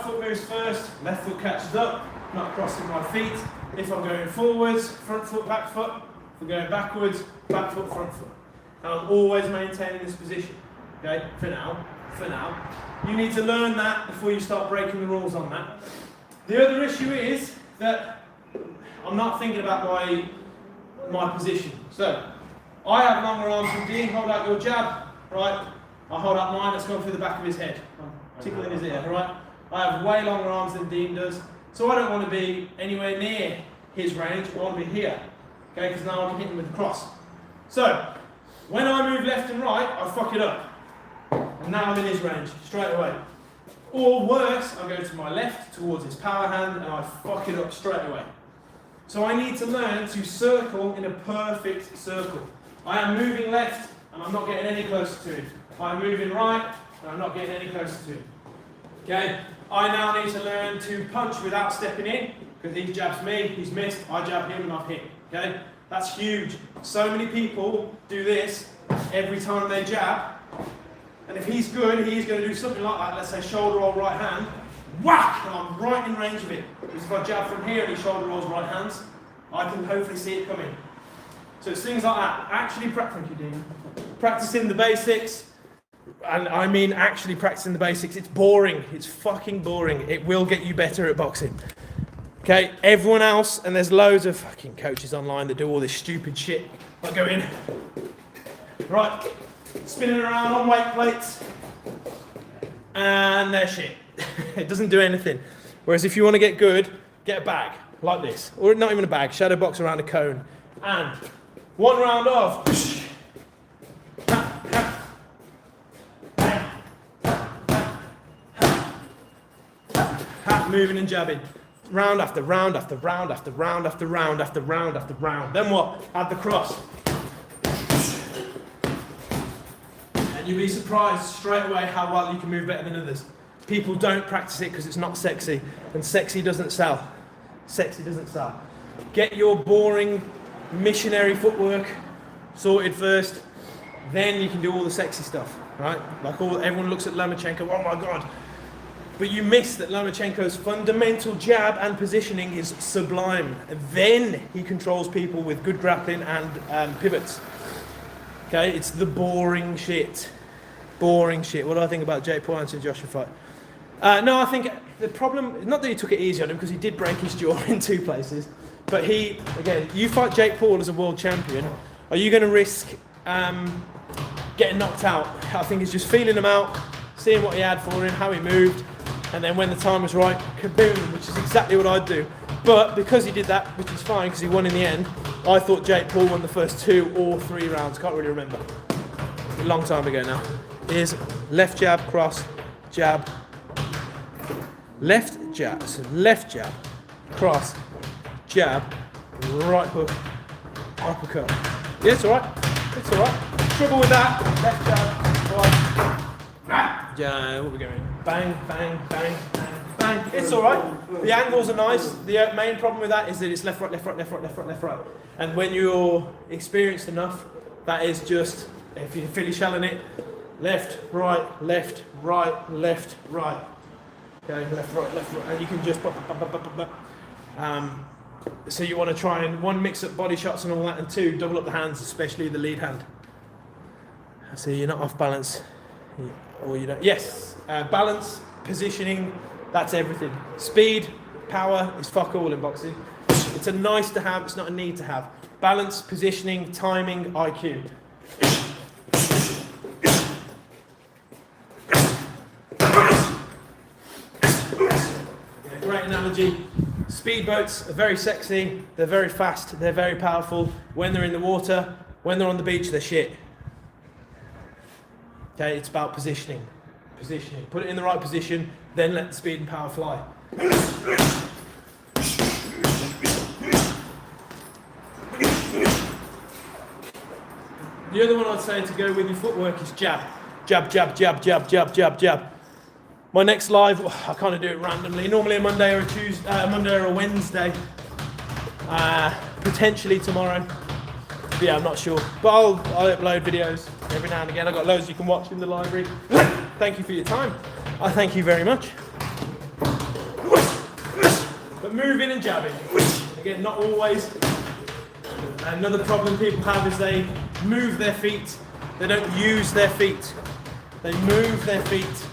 foot moves first, left foot catches up, not crossing my feet. If I'm going forwards, front foot, back foot. If I'm going backwards, back foot, front foot. And I'm always maintaining this position, okay, for now. You need to learn that before you start breaking the rules on that. The other issue is that I'm not thinking about my position. So, I have longer arms than Dean. Hold out your jab, right? I hold out mine, that's gone through the back of his head. I'm tickling his ear, right? I have way longer arms than Dean does. So I don't want to be anywhere near his range, I want to be here. Okay, because now I can hit him with the cross. So, when I move left and right, I fuck it up. And now I'm in his range, straight away. Or worse, I go to my left towards his power hand and I fuck it up straight away. So I need to learn to circle in a perfect circle. I am moving left and I'm not getting any closer to him. I'm moving right and I'm not getting any closer to him. Okay? I now need to learn to punch without stepping in, because he jabs me, he's missed, I jab him and I've hit. Okay? That's huge. So many people do this every time they jab. And if he's good, he's going to do something like that, let's say shoulder roll right hand, whack, and I'm right in range of it. Because if I jab from here and he shoulder rolls right hands, I can hopefully see it coming. So it's things like that. Actually practicing the basics, and I mean actually practicing the basics. It's boring. It's fucking boring. It will get you better at boxing. Okay, everyone else, and there's loads of fucking coaches online that do all this stupid shit. Like go in, right, spinning around on weight plates, and they're shit. It doesn't do anything. Whereas if you want to get good, get a bag like this, or not even a bag, shadow box around a cone, and one round of moving and jabbing, round after round after round after round after round after round after round. Then what? Add the cross. And you'll be surprised straight away how well you can move better than others. People don't practice it because it's not sexy, and sexy doesn't sell. Sexy doesn't sell. Get your boring missionary footwork sorted first, then you can do all the sexy stuff, right? Like everyone looks at Lomachenko, oh my god. But you miss that Lomachenko's fundamental jab and positioning is sublime. And then he controls people with good grappling and pivots. Okay, it's the boring shit. Boring shit. What do I think about Jake Paul and Joshua fight? No, I think the problem, not that he took it easy on him, because he did break his jaw in 2 places, but again, you fight Jake Paul as a world champion, are you going to risk getting knocked out? I think it's just feeling him out, seeing what he had for him, how he moved, and then when the time was right, kaboom, which is exactly what I'd do. But because he did that, which is fine because he won in the end, I thought Jake Paul won the first 2 or 3 rounds, can't really remember. A long time ago now. Here's left jab, cross, jab, left jab, so left jab, cross, jab, right hook, uppercut. Yeah, it's alright. It's alright. Trouble with that, left jab, right, jab, what are we going? Bang, bang, bang, bang, bang. It's alright. The angles are nice. The main problem with that is that it's left, right, left, right, left, right, left, right, left, right. And when you're experienced enough, that is just, if you're Philly shelling it, left, right, left, right, left, right. Okay, left, right, and you can just so you want to try and 1, mix up body shots and all that, and 2, double up the hands, especially the lead hand. So you're not off balance, or you don't. Yes, balance, positioning, that's everything. Speed, power is fuck all in boxing. It's a nice to have, it's not a need to have. Balance, positioning, timing, IQ. Great analogy. Speedboats are very sexy, they're very fast, they're very powerful. When they're in the water, when they're on the beach, they're shit. Okay, it's about positioning. Positioning. Put it in the right position, then let the speed and power fly. The other one I'd say to go with your footwork is jab. Jab, jab, jab, jab, jab, jab, jab. My next live, I kind of do it randomly. Normally a Monday or a Tuesday, Monday or a Wednesday. Potentially tomorrow. But yeah, I'm not sure. But I'll upload videos every now and again. I've got loads you can watch in the library. Thank you for your time. I thank you very much. But moving and jabbing. Again, not always. Another problem people have is they move their feet. They don't use their feet. They move their feet.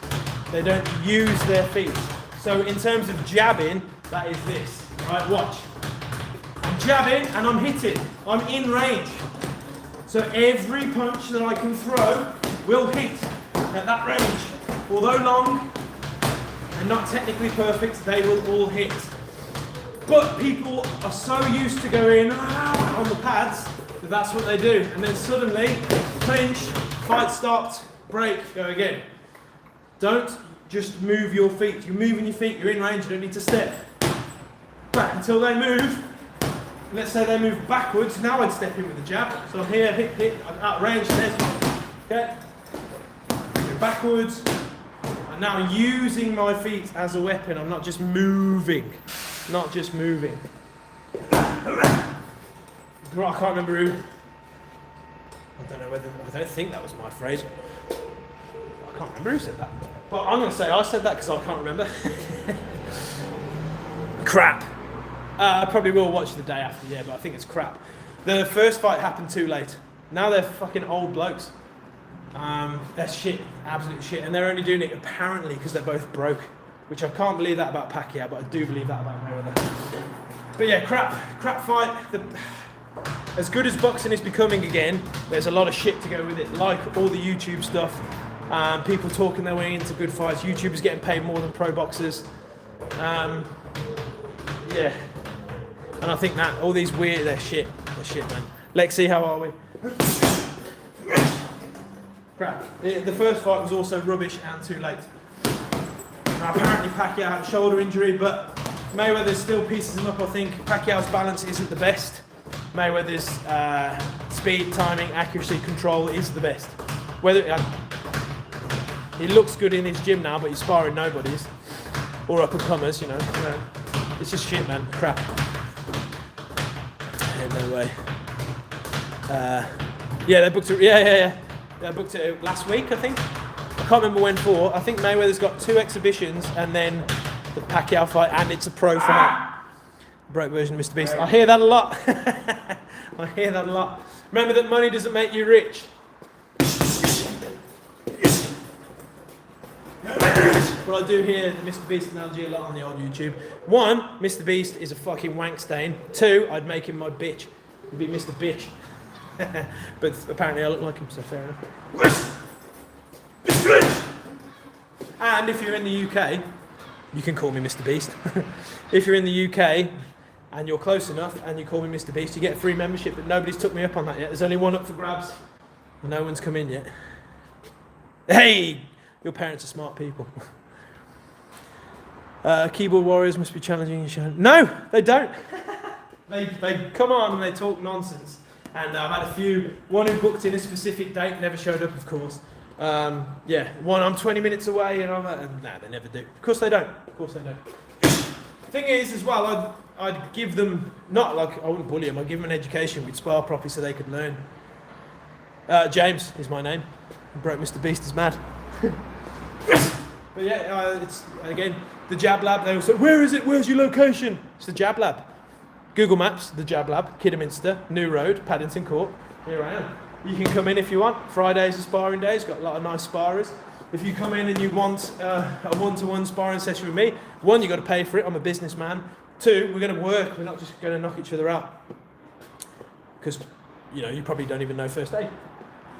They don't use their feet. So in terms of jabbing, that is this. Right, watch. I'm jabbing and I'm hitting. I'm in range. So every punch that I can throw will hit at that range. Although long and not technically perfect, they will all hit. But people are so used to going on the pads that that's what they do. And then suddenly, clinch, fight stopped, break, go again. Don't just move your feet. You're moving your feet, you're in range, you don't need to step back until they move. Let's say they move backwards, now I'd step in with the jab. So I'm here, hit, hit, I'm out of range, there's one. Okay? Go backwards. And now I'm using my feet as a weapon, I'm not just moving. Not just moving. I can't remember who. I don't think that was my phrase. I can't remember who said that. But I'm going to say I said that because I can't remember. Crap. I probably will watch the day after, yeah, but I think it's crap. The first fight happened too late. Now they're fucking old blokes. They're shit, absolute shit. And they're only doing it apparently because they're both broke. Which I can't believe that about Pacquiao, but I do believe that about Mayweather. But yeah, crap fight. As good as boxing is becoming again, there's a lot of shit to go with it, like all the YouTube stuff. People talking their way into good fights. YouTubers getting paid more than pro boxers. Yeah. And I think that all these weird, they're shit, man. Lexi, how are we? Crap. The first fight was also rubbish and too late. Now, apparently Pacquiao had a shoulder injury, but Mayweather still pieces him up, I think. Pacquiao's balance isn't the best. Mayweather's speed, timing, accuracy, control is the best. He looks good in his gym now, but he's sparring nobodies. Or up-and-comers, you know. It's just shit, man. Crap. Yeah, no way. Yeah, they booked it. Yeah. They booked it last week, I think. I can't remember when for. I think Mayweather's got 2 exhibitions and then the Pacquiao fight, and it's a pro fight. Broke version of Mr. Beast. I hear that a lot. I hear that a lot. Remember that money doesn't make you rich. But I do hear the Mr. Beast analogy a lot on the old YouTube. 1, Mr. Beast is a fucking wank stain. 2, I'd make him my bitch. He'd be Mr. Bitch. But apparently I look like him, so fair enough. And if you're in the UK, you can call me Mr. Beast. If you're in the UK and you're close enough and you call me Mr. Beast, you get a free membership, but nobody's took me up on that yet. There's only one up for grabs. No one's come in yet. Hey! Your parents are smart people. Keyboard warriors must be challenging your show. No, they don't. They come on and they talk nonsense. And I've had a few, one who booked in a specific date, never showed up, of course. One, I'm 20 minutes away, and I'm like, nah, they never do. Of course they don't. Thing is, as well, I'd give them, not like, I wouldn't bully them, I'd give them an education. We'd spar properly so they could learn. James is my name. Broke Mr. Beast is mad. But yeah, it's, again, the Jab Lab. They all say, where is it? Where's your location? It's the Jab Lab. Google Maps, the Jab Lab, Kidderminster, New Road, Paddington Court. Here I am. You can come in if you want. Fridays are sparring days. Got a lot of nice sparrers. If you come in and you want a one-to-one sparring session with me, 1, you've got to pay for it. I'm a businessman. 2, we're going to work. We're not just going to knock each other out. Because, you know, you probably don't even know first aid.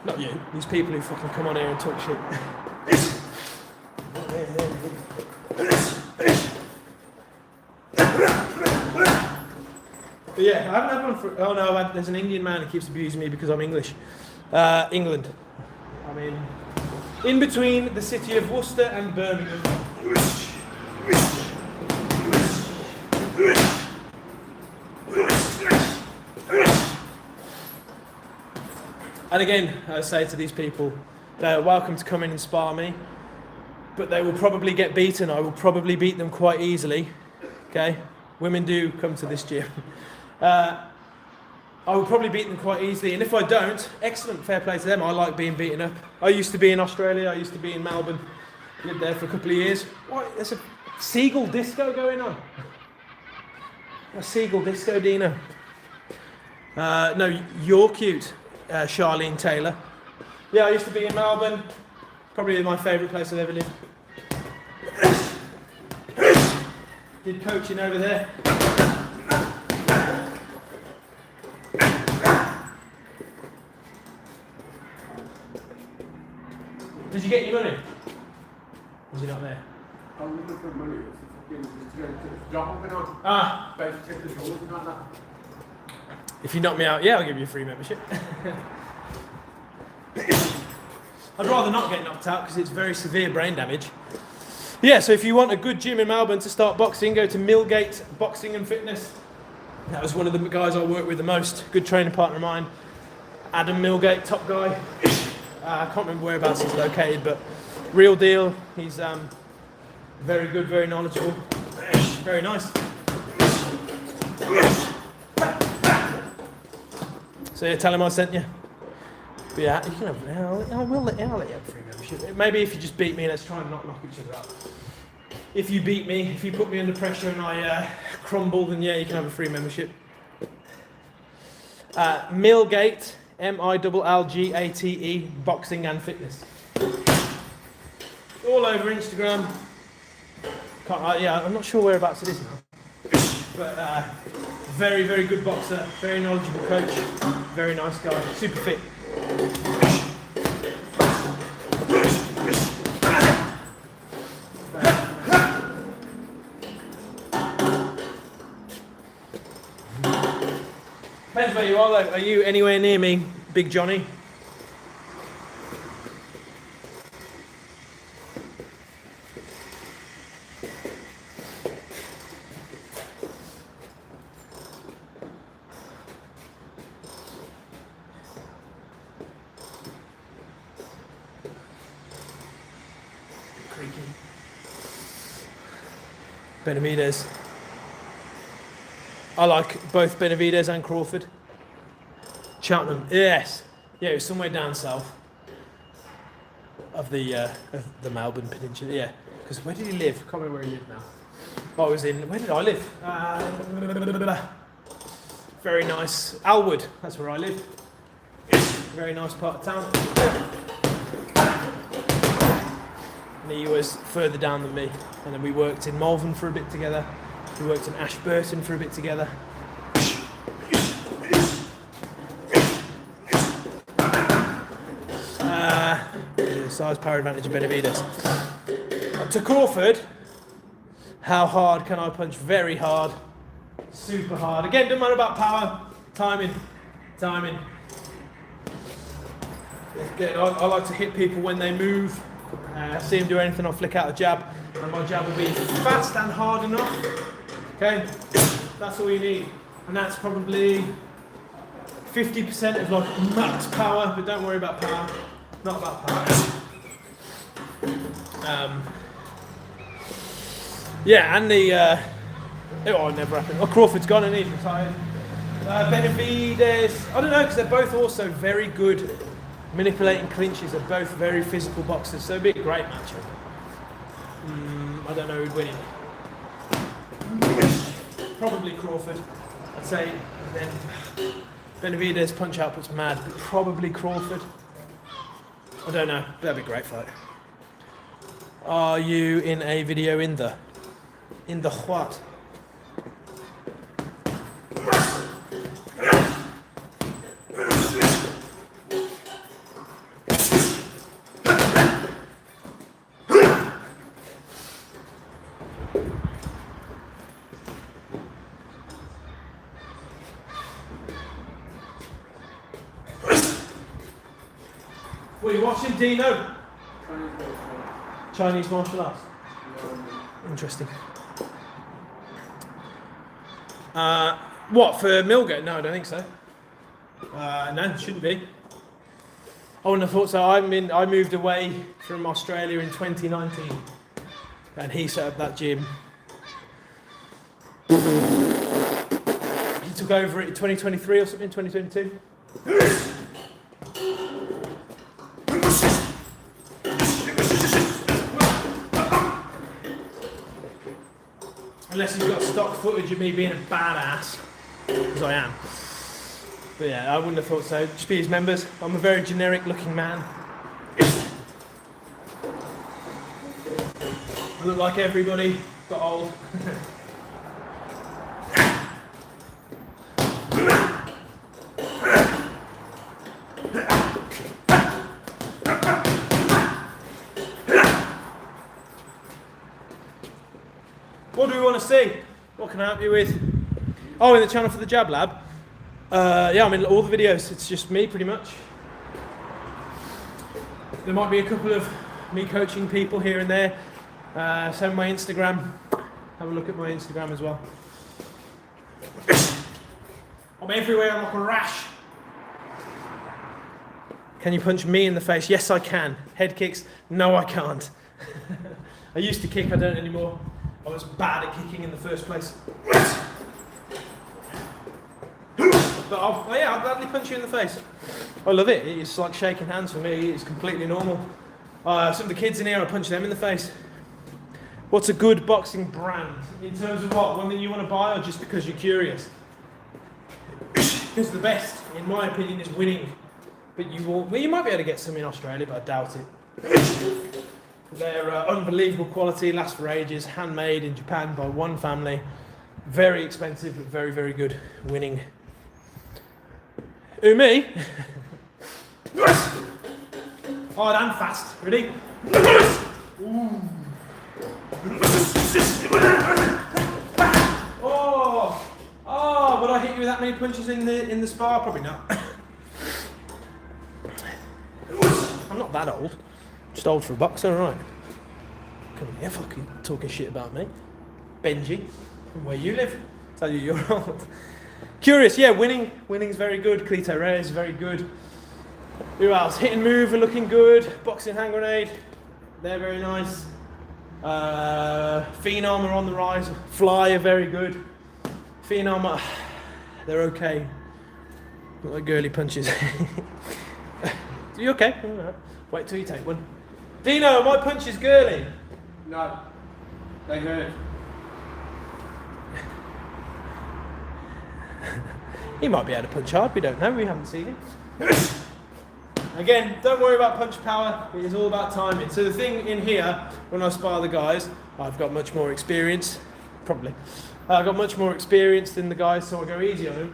Not you. These people who fucking come on here and talk shit. But yeah, I haven't had one for. Oh no, there's an Indian man who keeps abusing me because I'm English. England. I mean, in between the city of Worcester and Birmingham. And again, I say to these people, they're welcome to come in and spar me, but they will probably get beaten. I will probably beat them quite easily. Okay, women do come to this gym. I will probably beat them quite easily, and if I don't, excellent, fair play to them. I like being beaten up. I used to be in Australia. I used to be in Melbourne. Lived there for a couple of years. What? There's a seagull disco going on. A seagull disco, Dino. No, you're cute, Charlene Taylor. Yeah, I used to be in Melbourne. Probably my favourite place I've ever lived. Did coaching over there. Did you get your money? Was he not there? I'm looking for money. It's jumping on. Ah, Check the shoulders and all that. if you knock me out, yeah, I'll give you a free membership. I'd rather not get knocked out because it's very severe brain damage. Yeah, so if you want a good gym in Melbourne to start boxing, go to Millgate Boxing and Fitness. That was one of the guys I worked with the most. Good training partner of mine. Adam Millgate, top guy. I can't remember whereabouts he's located, but real deal. He's very good, very knowledgeable. Very nice. So yeah, tell him I sent you. But yeah, you can have, I'll let you have free membership. Maybe if you just beat me, let's try and not knock each other out. If you beat me, if you put me under pressure and I crumble, then yeah, you can have a free membership. Millgate, Millgate, Boxing and Fitness. All over Instagram. Yeah, I'm not sure whereabouts it is now. But very, very good boxer, very knowledgeable coach, very nice guy, super fit. Depends where you are though. Are you anywhere near me, Big Johnny? Benavidez. I like both Benavidez and Crawford. Cheltenham, yes. Yeah, it was somewhere down south of the Melbourne Peninsula. Yeah, because where did he live? Can't remember where he lived now. I was in. Where did I live? Very nice. Alwood. That's where I live. Very nice part of town. And he was further down than me. And then we worked in Malvern for a bit together. We worked in Ashburton for a bit together. Size power advantage of Benavidez. To Crawford, how hard can I punch? Very hard. Super hard. Again, doesn't matter about power. Timing. Again, I like to hit people when they move. See them do anything, I'll flick out a jab. And my jab will be fast and hard enough. Okay? That's all you need. And that's probably 50% of like max power, but don't worry about power. Not about power. Yeah, and the oh, never happened. Oh, Crawford's gone and he's retired. Benavidez, I don't know, because they're both also very good manipulating clinches. They're both very physical boxers, so it'd be a great matchup. I don't know who'd win it. Probably Crawford, I'd say. Then Benavidez punch output's mad, but probably Crawford. I don't know. That'd be a great fight. Are you in a video in the what? What are you watching, Dino? Chinese restaurant. Chinese martial arts. Yeah. Interesting. What, for Milgate? No, I don't think so. No, it shouldn't be. I wouldn't have thought so. I moved away from Australia in 2019, and he set up that gym. He took over it in 2023 or something, 2022. Unless you've got stock footage of me being a badass, because I am. But yeah, I wouldn't have thought so. Just be his members. I'm a very generic looking man. I look like everybody, got old. What do we want to see? What can I help you with? Oh, in the channel for the Jab Lab. Yeah, I'm in all the videos. It's just me, pretty much. There might be a couple of me coaching people here and there. Send my Instagram. Have a look at my Instagram as well. I'm everywhere like a rash. Can you punch me in the face? Yes, I can. Head kicks? No, I can't. I used to kick, I don't anymore. I was bad at kicking in the first place. But I'll gladly punch you in the face. I love it. It's like shaking hands for me. It's completely normal. Some of the kids in here, I punch them in the face. What's a good boxing brand? In terms of what? One that you want to buy, or just because you're curious? Because the best, in my opinion, is winning. But you might be able to get some in Australia, but I doubt it. They're unbelievable quality, last for ages, handmade in Japan by one family. Very expensive, but very, very good. Winning. Who, me? Hard and fast. Ready? Oh, would I hit you with that many punches in the spar? Probably not. I'm not that old. Just old for a boxer, right? Come here, fucking talking shit about me. Benji, from where you live. Tell you you're old. Curious, yeah, winning's very good. Cleto Reyes is very good. Who else? Hit and move are looking good. Boxing hand grenade, they're very nice. Phenom are on the rise. Fly are very good. Phenom are, they're okay. Not like girly punches. Are you okay? Right. Wait till you take one. Dino, my punch is girly. No, they hurt. He might be able to punch hard, we don't know, we haven't seen him. Again, don't worry about punch power, it is all about timing. So the thing in here, when I spar the guys, I've got much more experience, probably. I've got much more experience than the guys, so I go easy on them.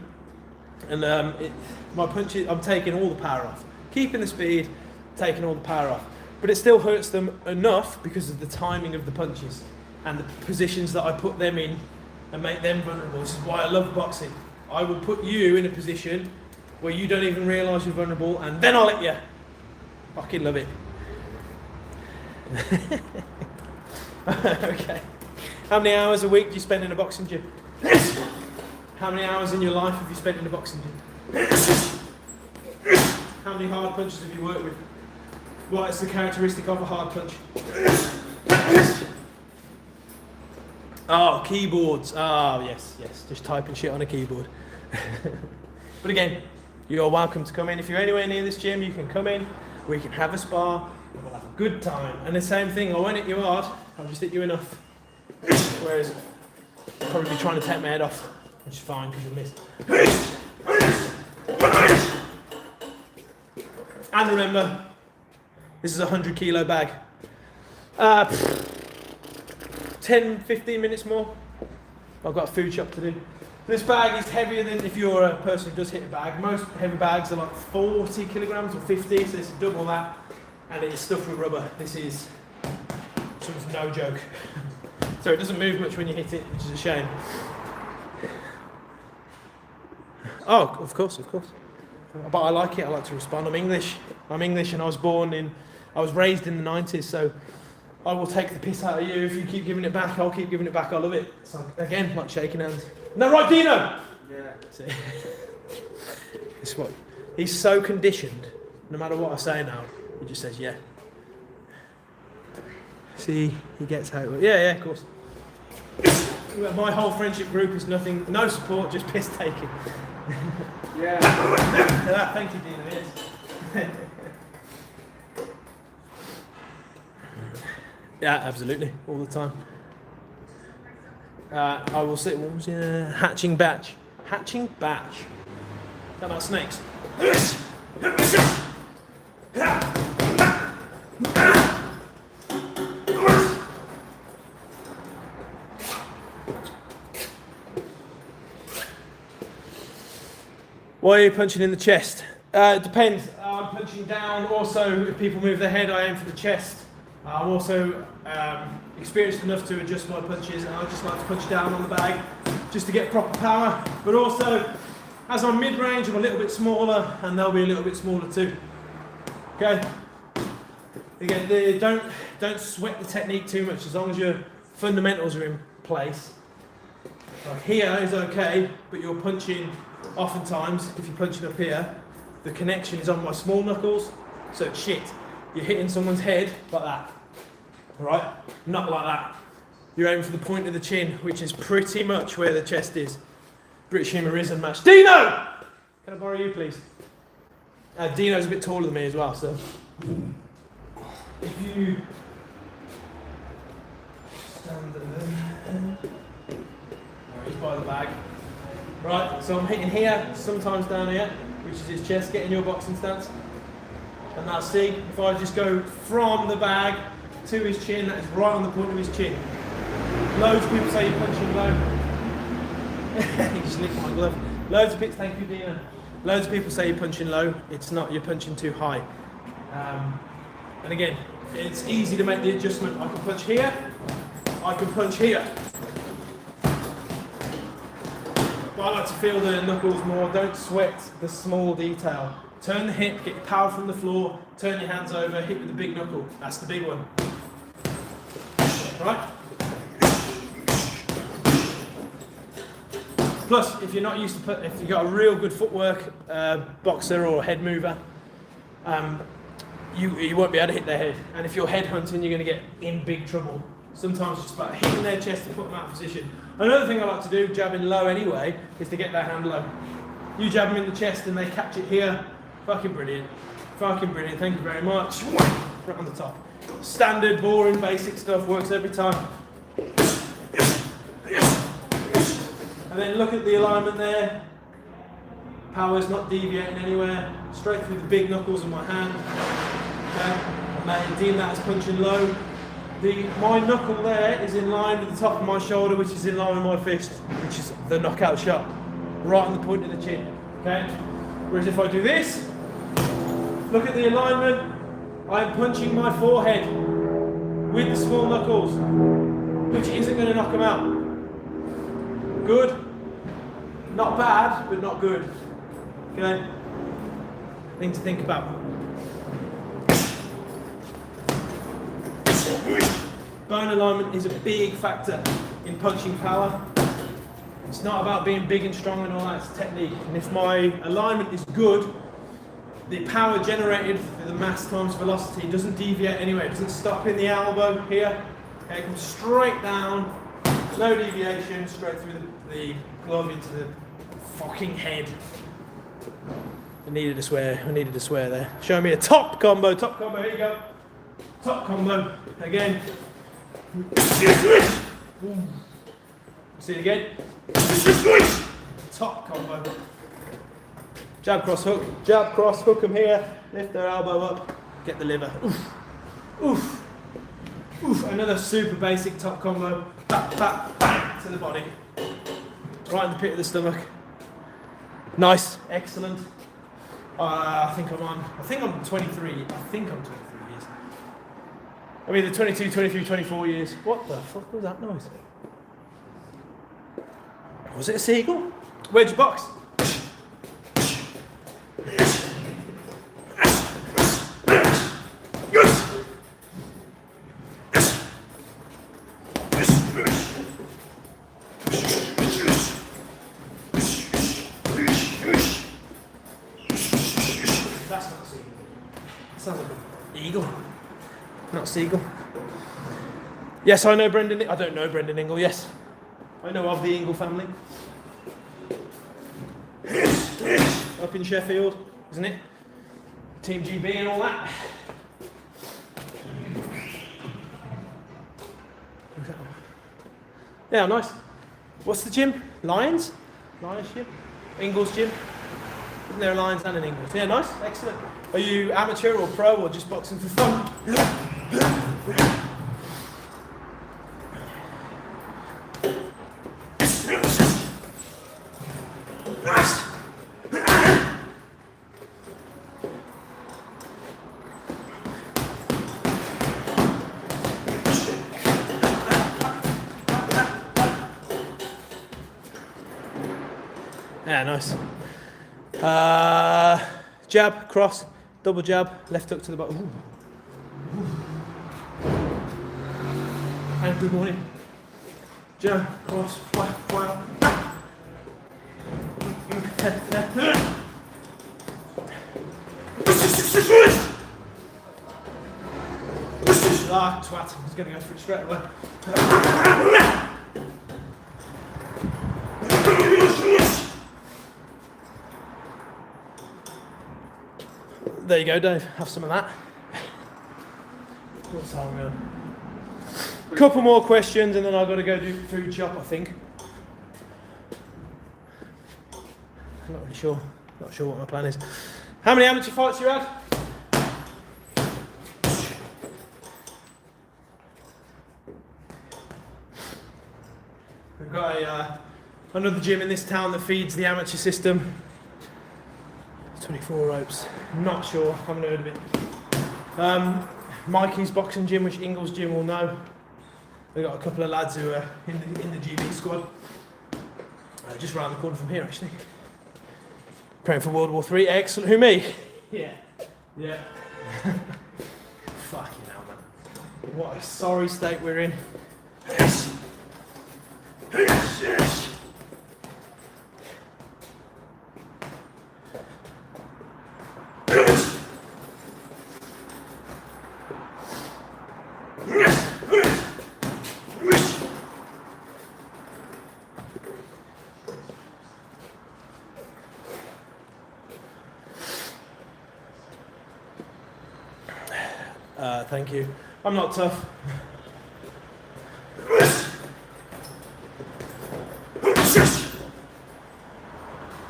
And my punches, I'm taking all the power off. Keeping the speed, taking all the power off. But it still hurts them enough because of the timing of the punches and the positions that I put them in and make them vulnerable. This is why I love boxing. I will put you in a position where you don't even realise you're vulnerable, and then I'll hit you. Fucking love it. Okay. How many hours a week do you spend in a boxing gym? How many hours in your life have you spent in a boxing gym? How many hard punches have you worked with? What is the characteristic of a hard punch? Oh, keyboards. Oh, yes. Just typing shit on a keyboard. But again, you're welcome to come in. If you're anywhere near this gym, you can come in. We can have a spar. We'll have a good time. And the same thing, I won't hit you hard. I'll just hit you enough. Whereas, I'll probably be trying to take my head off, which is fine because you'll miss. And remember, this is a 100 kilo bag. 10, 15 minutes more. I've got a food shop to do. This bag is heavier than if you're a person who does hit a bag. Most heavy bags are like 40 kilograms or 50, so it's double that. And it is stuffed with rubber. This is no joke. So it doesn't move much when you hit it, which is a shame. Oh, of course. But I like it. I like to respond. I'm English, and I was raised in the 90s, so I will take the piss out of you. If you keep giving it back, I'll keep giving it back. I love it. So again, like shaking hands. No, right, Dino? Yeah. See? It's what, he's so conditioned, no matter what I say now, he just says, yeah. See, he gets how it. Yeah, of course. My whole friendship group is nothing, no support, just piss taking. Yeah. Thank you, Dino. Yes. Yeah, absolutely, all the time. I will sit. What was it? Hatching batch. Hatching batch. Is that about snakes? Why are you punching in the chest? It depends. I'm punching down. Also, if people move their head, I aim for the chest. I'm also experienced enough to adjust my punches, and I just like to punch down on the bag just to get proper power. But also, as I'm mid-range, I'm a little bit smaller, and they'll be a little bit smaller too. Okay. Again, don't sweat the technique too much, as long as your fundamentals are in place. Like here is okay, but you're punching. Oftentimes, if you're punching up here, the connection is on my small knuckles, so it's shit. You're hitting someone's head like that, alright? Not like that. You're aiming for the point of the chin, which is pretty much where the chest is. British humorism match. Dino! Can I borrow you, please? Dino's a bit taller than me as well, so. If you stand there. He's by the bag. Right, so I'm hitting here, sometimes down here, which is his chest, getting your boxing stance. And that's see, if I just go from the bag to his chin, that is right on the point of his chin. Loads of people say you're punching low. He just licked my glove. Loads of people, thank you, Dina. Loads of people say you're punching low. It's not, you're punching too high. And again, it's easy to make the adjustment. I can punch here, I can punch here. But I like to feel the knuckles more. Don't sweat the small detail. Turn the hip, get your power from the floor, turn your hands over, hit with the big knuckle. That's the big one. Right? Plus, if you're not used to if you've got a real good footwork boxer or head mover, you won't be able to hit their head. And if you're head hunting, you're going to get in big trouble. Sometimes it's about hitting their chest to put them out of position. Another thing I like to do, jabbing low anyway, is to get their hand low. You jab them in the chest and they catch it here. Fucking brilliant. Fucking brilliant. Thank you very much. Right on the top. Standard, boring, basic stuff works every time. And then look at the alignment there. Power's not deviating anywhere. Straight through the big knuckles of my hand. Okay. And deem that as punching low. My knuckle there is in line with the top of my shoulder, which is in line with my fist, which is the knockout shot. Right on the point of the chin. Okay? Whereas if I do this, look at the alignment, I'm punching my forehead with the small knuckles, which isn't going to knock them out. Good. Not bad, but not good. Okay? Thing to think about. Bone alignment is a big factor in punching power. It's not about being big and strong and all that, it's technique. And if my alignment is good, the power generated for the mass times velocity doesn't deviate anyway. It doesn't stop in the elbow here. Okay, it comes straight down, no deviation, straight through the glove into the fucking head. I needed to swear there. Show me a top combo, here you go. Top combo, again. See it again. Top combo. Jab, cross, hook them here, lift their elbow up, get the liver. Oof. Oof. Oof. Another super basic top combo. Back to the body. Right in the pit of the stomach. Nice, excellent. I think I'm 23. I think I'm 23 years. I'm either 22, 23, 24 years. What the fuck was that noise? Was it a seagull? Where'd you box? not Siegel. Yes, I know Brendan. I don't know Brendan Ingle. Yes, I know of the Ingle family. Up in Sheffield, isn't it? Team GB and all that. Yeah, nice. What's the gym? Lions? Lions gym? Ingles gym? Isn't there a Lions and an Ingles? Yeah, nice. Excellent. Are you amateur or pro or just boxing for fun? Yeah, nice. Jab, cross, double jab, left hook to the bottom. And good morning. Jab, cross, whap, whap. Ah, twat. He's going to go for it straight away. There you go, Dave. Have some of that. What's time going? Couple more questions and then I've got to go do food shop, I think. I'm not really sure. Not sure what my plan is. How many amateur fights you had? We've got another gym in this town that feeds the amateur system. 24 ropes. Not sure. Haven't heard of it. Mikey's boxing gym, which Ingles gym will know. We've got a couple of lads who are in the GB squad. Just round the corner from here, actually. Praying for World War III. Excellent. Who, me? Yeah. Yeah. Fucking hell, man. What a sorry state we're in. Thank you. I'm not tough.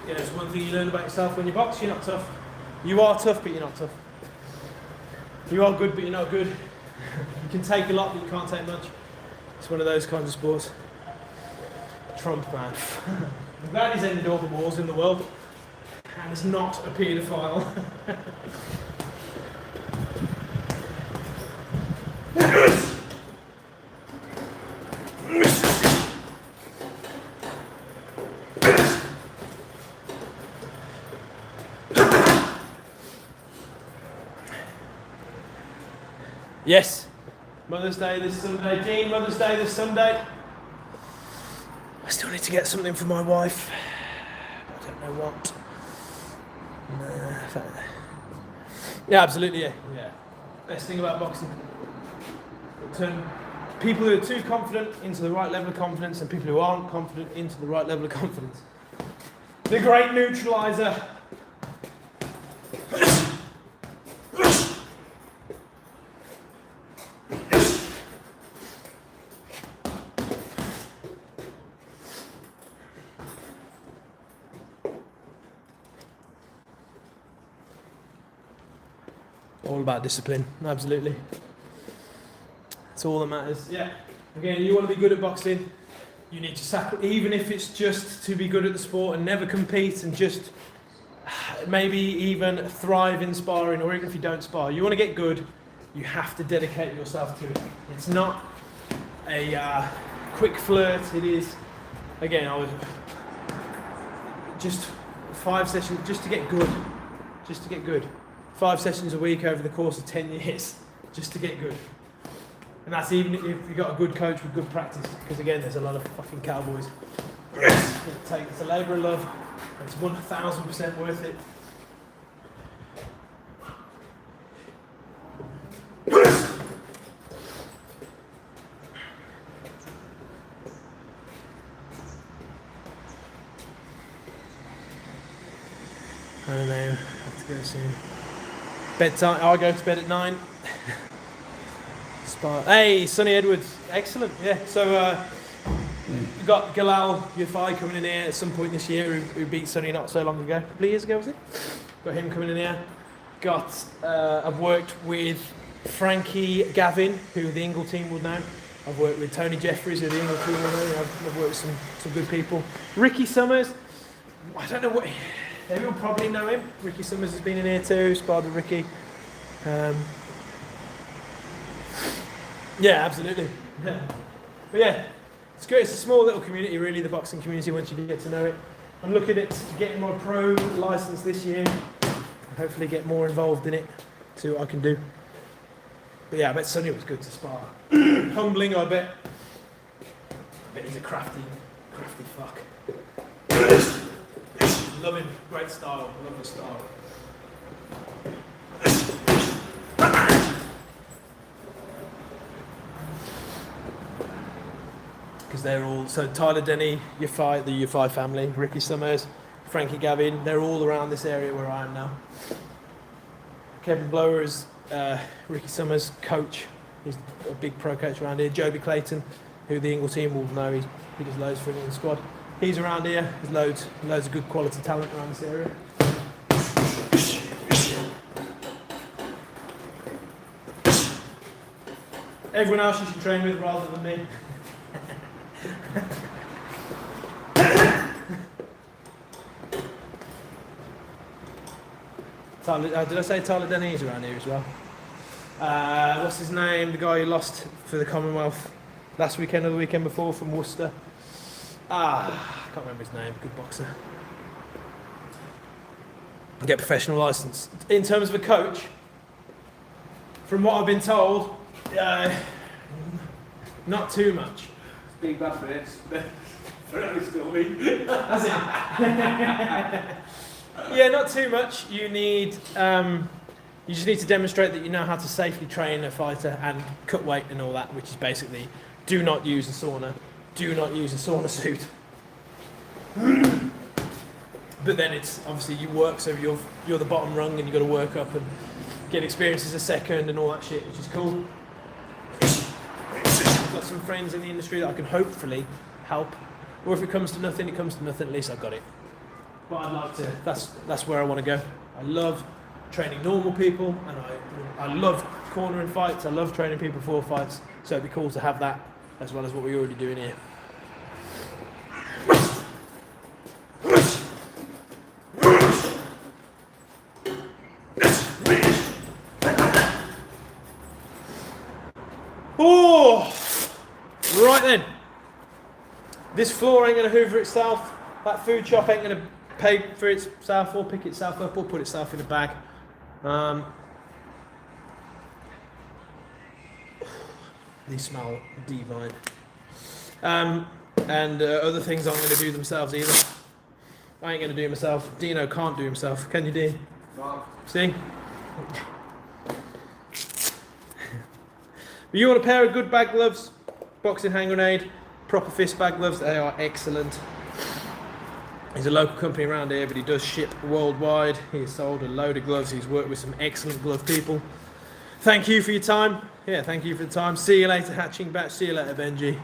Yeah, it's one thing you learn about yourself when you box, you're not tough. You are tough, but you're not tough. You are good, but you're not good. You can take a lot, but you can't take much. It's one of those kinds of sports. Trump, man. I'm glad he's ended all the wars in the world. And is not a paedophile. Yes, Mother's Day this Sunday. Dean, Mother's Day this Sunday. I still need to get something for my wife. I don't know what. Yeah, absolutely, yeah. Best thing about boxing. Turn people who are too confident into the right level of confidence and people who aren't confident into the right level of confidence. The great neutralizer. All about discipline, absolutely. That's all that matters. Yeah. Again, you want to be good at boxing, you need to sacrifice, even if it's just to be good at the sport and never compete and just maybe even thrive in sparring, or even if you don't spar. You want to get good, you have to dedicate yourself to it. It's not a quick flirt, it is, again, I was just 5 sessions just to get good. 5 sessions a week over the course of 10 years, just to get good. And that's even if you've got a good coach with good practice, because again, there's a lot of fucking cowboys. It's a labour of love, and it's 1000% worth it. I don't know. I have to go soon. Bedtime. I go to bed at 9. Hey, Sonny Edwards. Excellent. Yeah. So we've got Galal Yafai coming in here at some point this year who beat Sonny not so long ago. A couple of years ago, was it? Got him coming in here. I've worked with Frankie Gavin, who the Ingle team will know. I've worked with Tony Jeffries, who the Ingle team will know. I've worked with some good people. Ricky Summers. I don't know what... Everyone probably know him. Ricky Summers has been in here too, sparred with Ricky. Yeah, absolutely. Yeah. But yeah, it's good. It's a small little community, really, the boxing community, once you get to know it. I'm looking at getting my pro license this year. Hopefully get more involved in it, see what I can do. But yeah, I bet Sonny was good to spar. Humbling, I bet. I bet he's a crafty fuck. Love him. Great style. Love his style. Because they're all... So Tyler Denny, the Yafai family, Ricky Summers, Frankie Gavin, they're all around this area where I am now. Kevin Blower is Ricky Summers' coach. He's a big pro coach around here. Joby Clayton, who the Ingle team will know, he does loads for the England squad. He's around here. There's loads of good quality talent around this area. Everyone else you should train with rather than me. Did I say Tyler Denny is around here as well? What's his name? The guy who lost for the Commonwealth last weekend or the weekend before from Worcester. I can't remember his name. Good boxer. Get professional license. In terms of a coach, from what I've been told, not too much. Big bad face. Fairly still me. That's it. Yeah, not too much. You need, you just need to demonstrate that you know how to safely train a fighter and cut weight and all that, which is basically do not use a sauna, do not use a sauna suit. But then it's obviously you work, so you're the bottom rung and you've got to work up and get experience as a second and all that shit, which is cool. I've got some friends in the industry that I can hopefully help, or if it comes to nothing, it comes to nothing. At least I've got it. But I'd like to. That's where I want to go. I love training normal people, and I love cornering fights. I love training people for fights. So it'd be cool to have that as well as what we're already doing here. Oh, right then. This floor ain't gonna hoover itself. That food shop ain't gonna pay for itself or pick itself up or put itself in a bag. These smell divine. And other things aren't gonna do themselves either. I ain't gonna do it myself. Dino can't do himself. Can you, Dean? No. See? But you want a pair of good bag gloves, boxing hand grenade, proper fist bag gloves, they are excellent. He's a local company around here, but he does ship worldwide. He's sold a load of gloves. He's worked with some excellent glove people. Thank you for your time. Yeah, thank you for the time. See you later, Hatching Batch. See you later, Benji.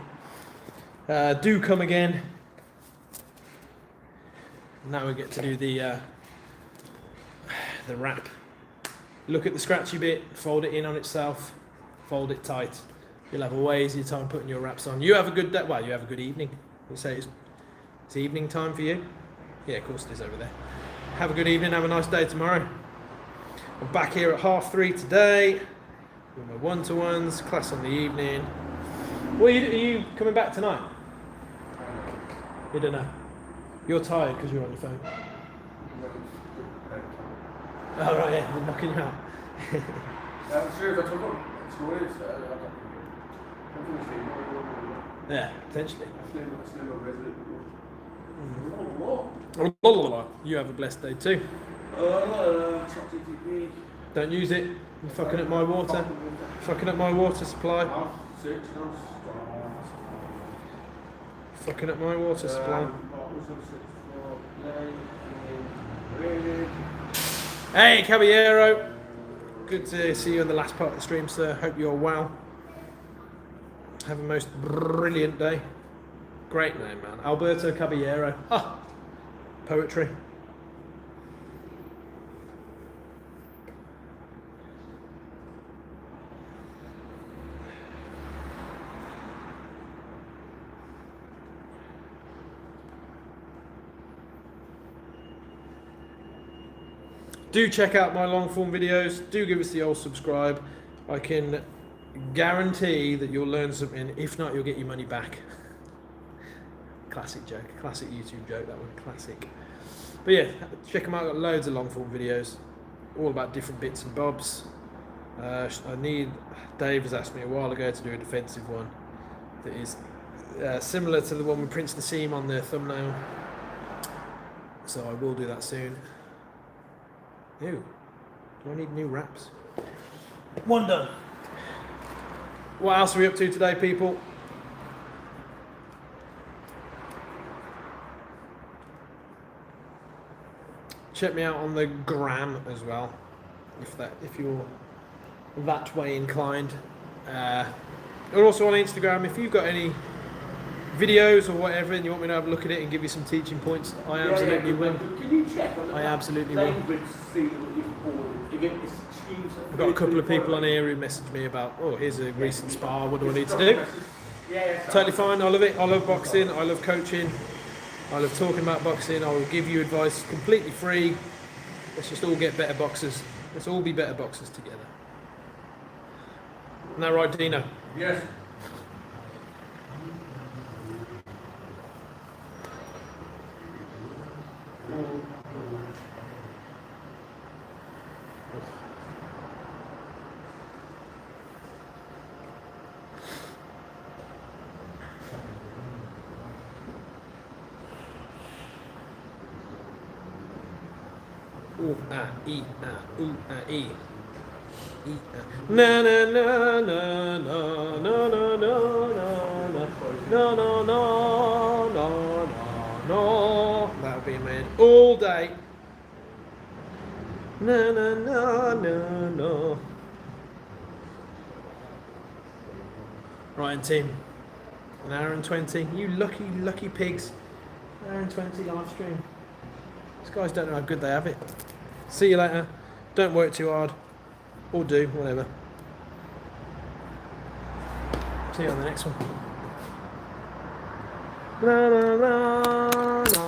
Do come again. Now we get to do the wrap. Look at the scratchy bit, fold it in on itself, fold it tight. You'll have a way easier time putting your wraps on. You have a good day. Well, you have a good evening. You say it's evening time for you? Yeah, of course it is over there. Have a good evening. Have a nice day tomorrow. I'm back here at 3:30 today with my one-to-ones, class on the evening. Well, are you coming back tonight? You don't know. You're tired because you're on your phone. Oh, right, yeah, they're knocking you out. Yeah, potentially. You have a blessed day too. Don't use it. You're fucking up my water. Fucking up my water supply. Half 6, no, strong. Fucking up my water supply. What was it, 6, 4, play, Hey, Caballero. Good to see you in the last part of the stream, sir. Hope you're well. Have a most brilliant day. Great name, man. Alberto Caballero. Ah, poetry. Do check out my long form videos. Do give us the old subscribe. I can guarantee that you'll learn something. If not, you'll get your money back. Classic joke. Classic YouTube joke, that one. Classic. But yeah, check them out. I've got loads of long form videos. All about different bits and bobs. Dave has asked me a while ago to do a defensive one that is similar to the one with Prince Nassim on the thumbnail. So I will do that soon. Ew. Do I need new wraps? One done. What else are we up to today, people? Check me out on the gram as well, if you're that way inclined. We're also on Instagram. If you've got any videos or whatever and you want me to have a look at it and give you some teaching points, I absolutely will. Can you check on I absolutely will. I've got a couple of people on here who messaged me about, oh, here's a recent spar, what do I need to do? Totally fine, I love it. I love boxing, I love coaching, I love talking about boxing. I will give you advice completely free. Let's just all get better boxers. Let's all be better boxers together. Isn't that right, Dino? Yes. Ooh, ah, ee, ah, ooh, ah, ee. Ee, ah. Na na na na na na na na na na na na na na. That would be made all day. Na na na na na. Right, and team. An hour and 20. You lucky pigs. An hour and 20 live stream. These guys don't know how good they have it. See you later. Don't work too hard. Or do, whatever. See you on the next one. La, la, la, la.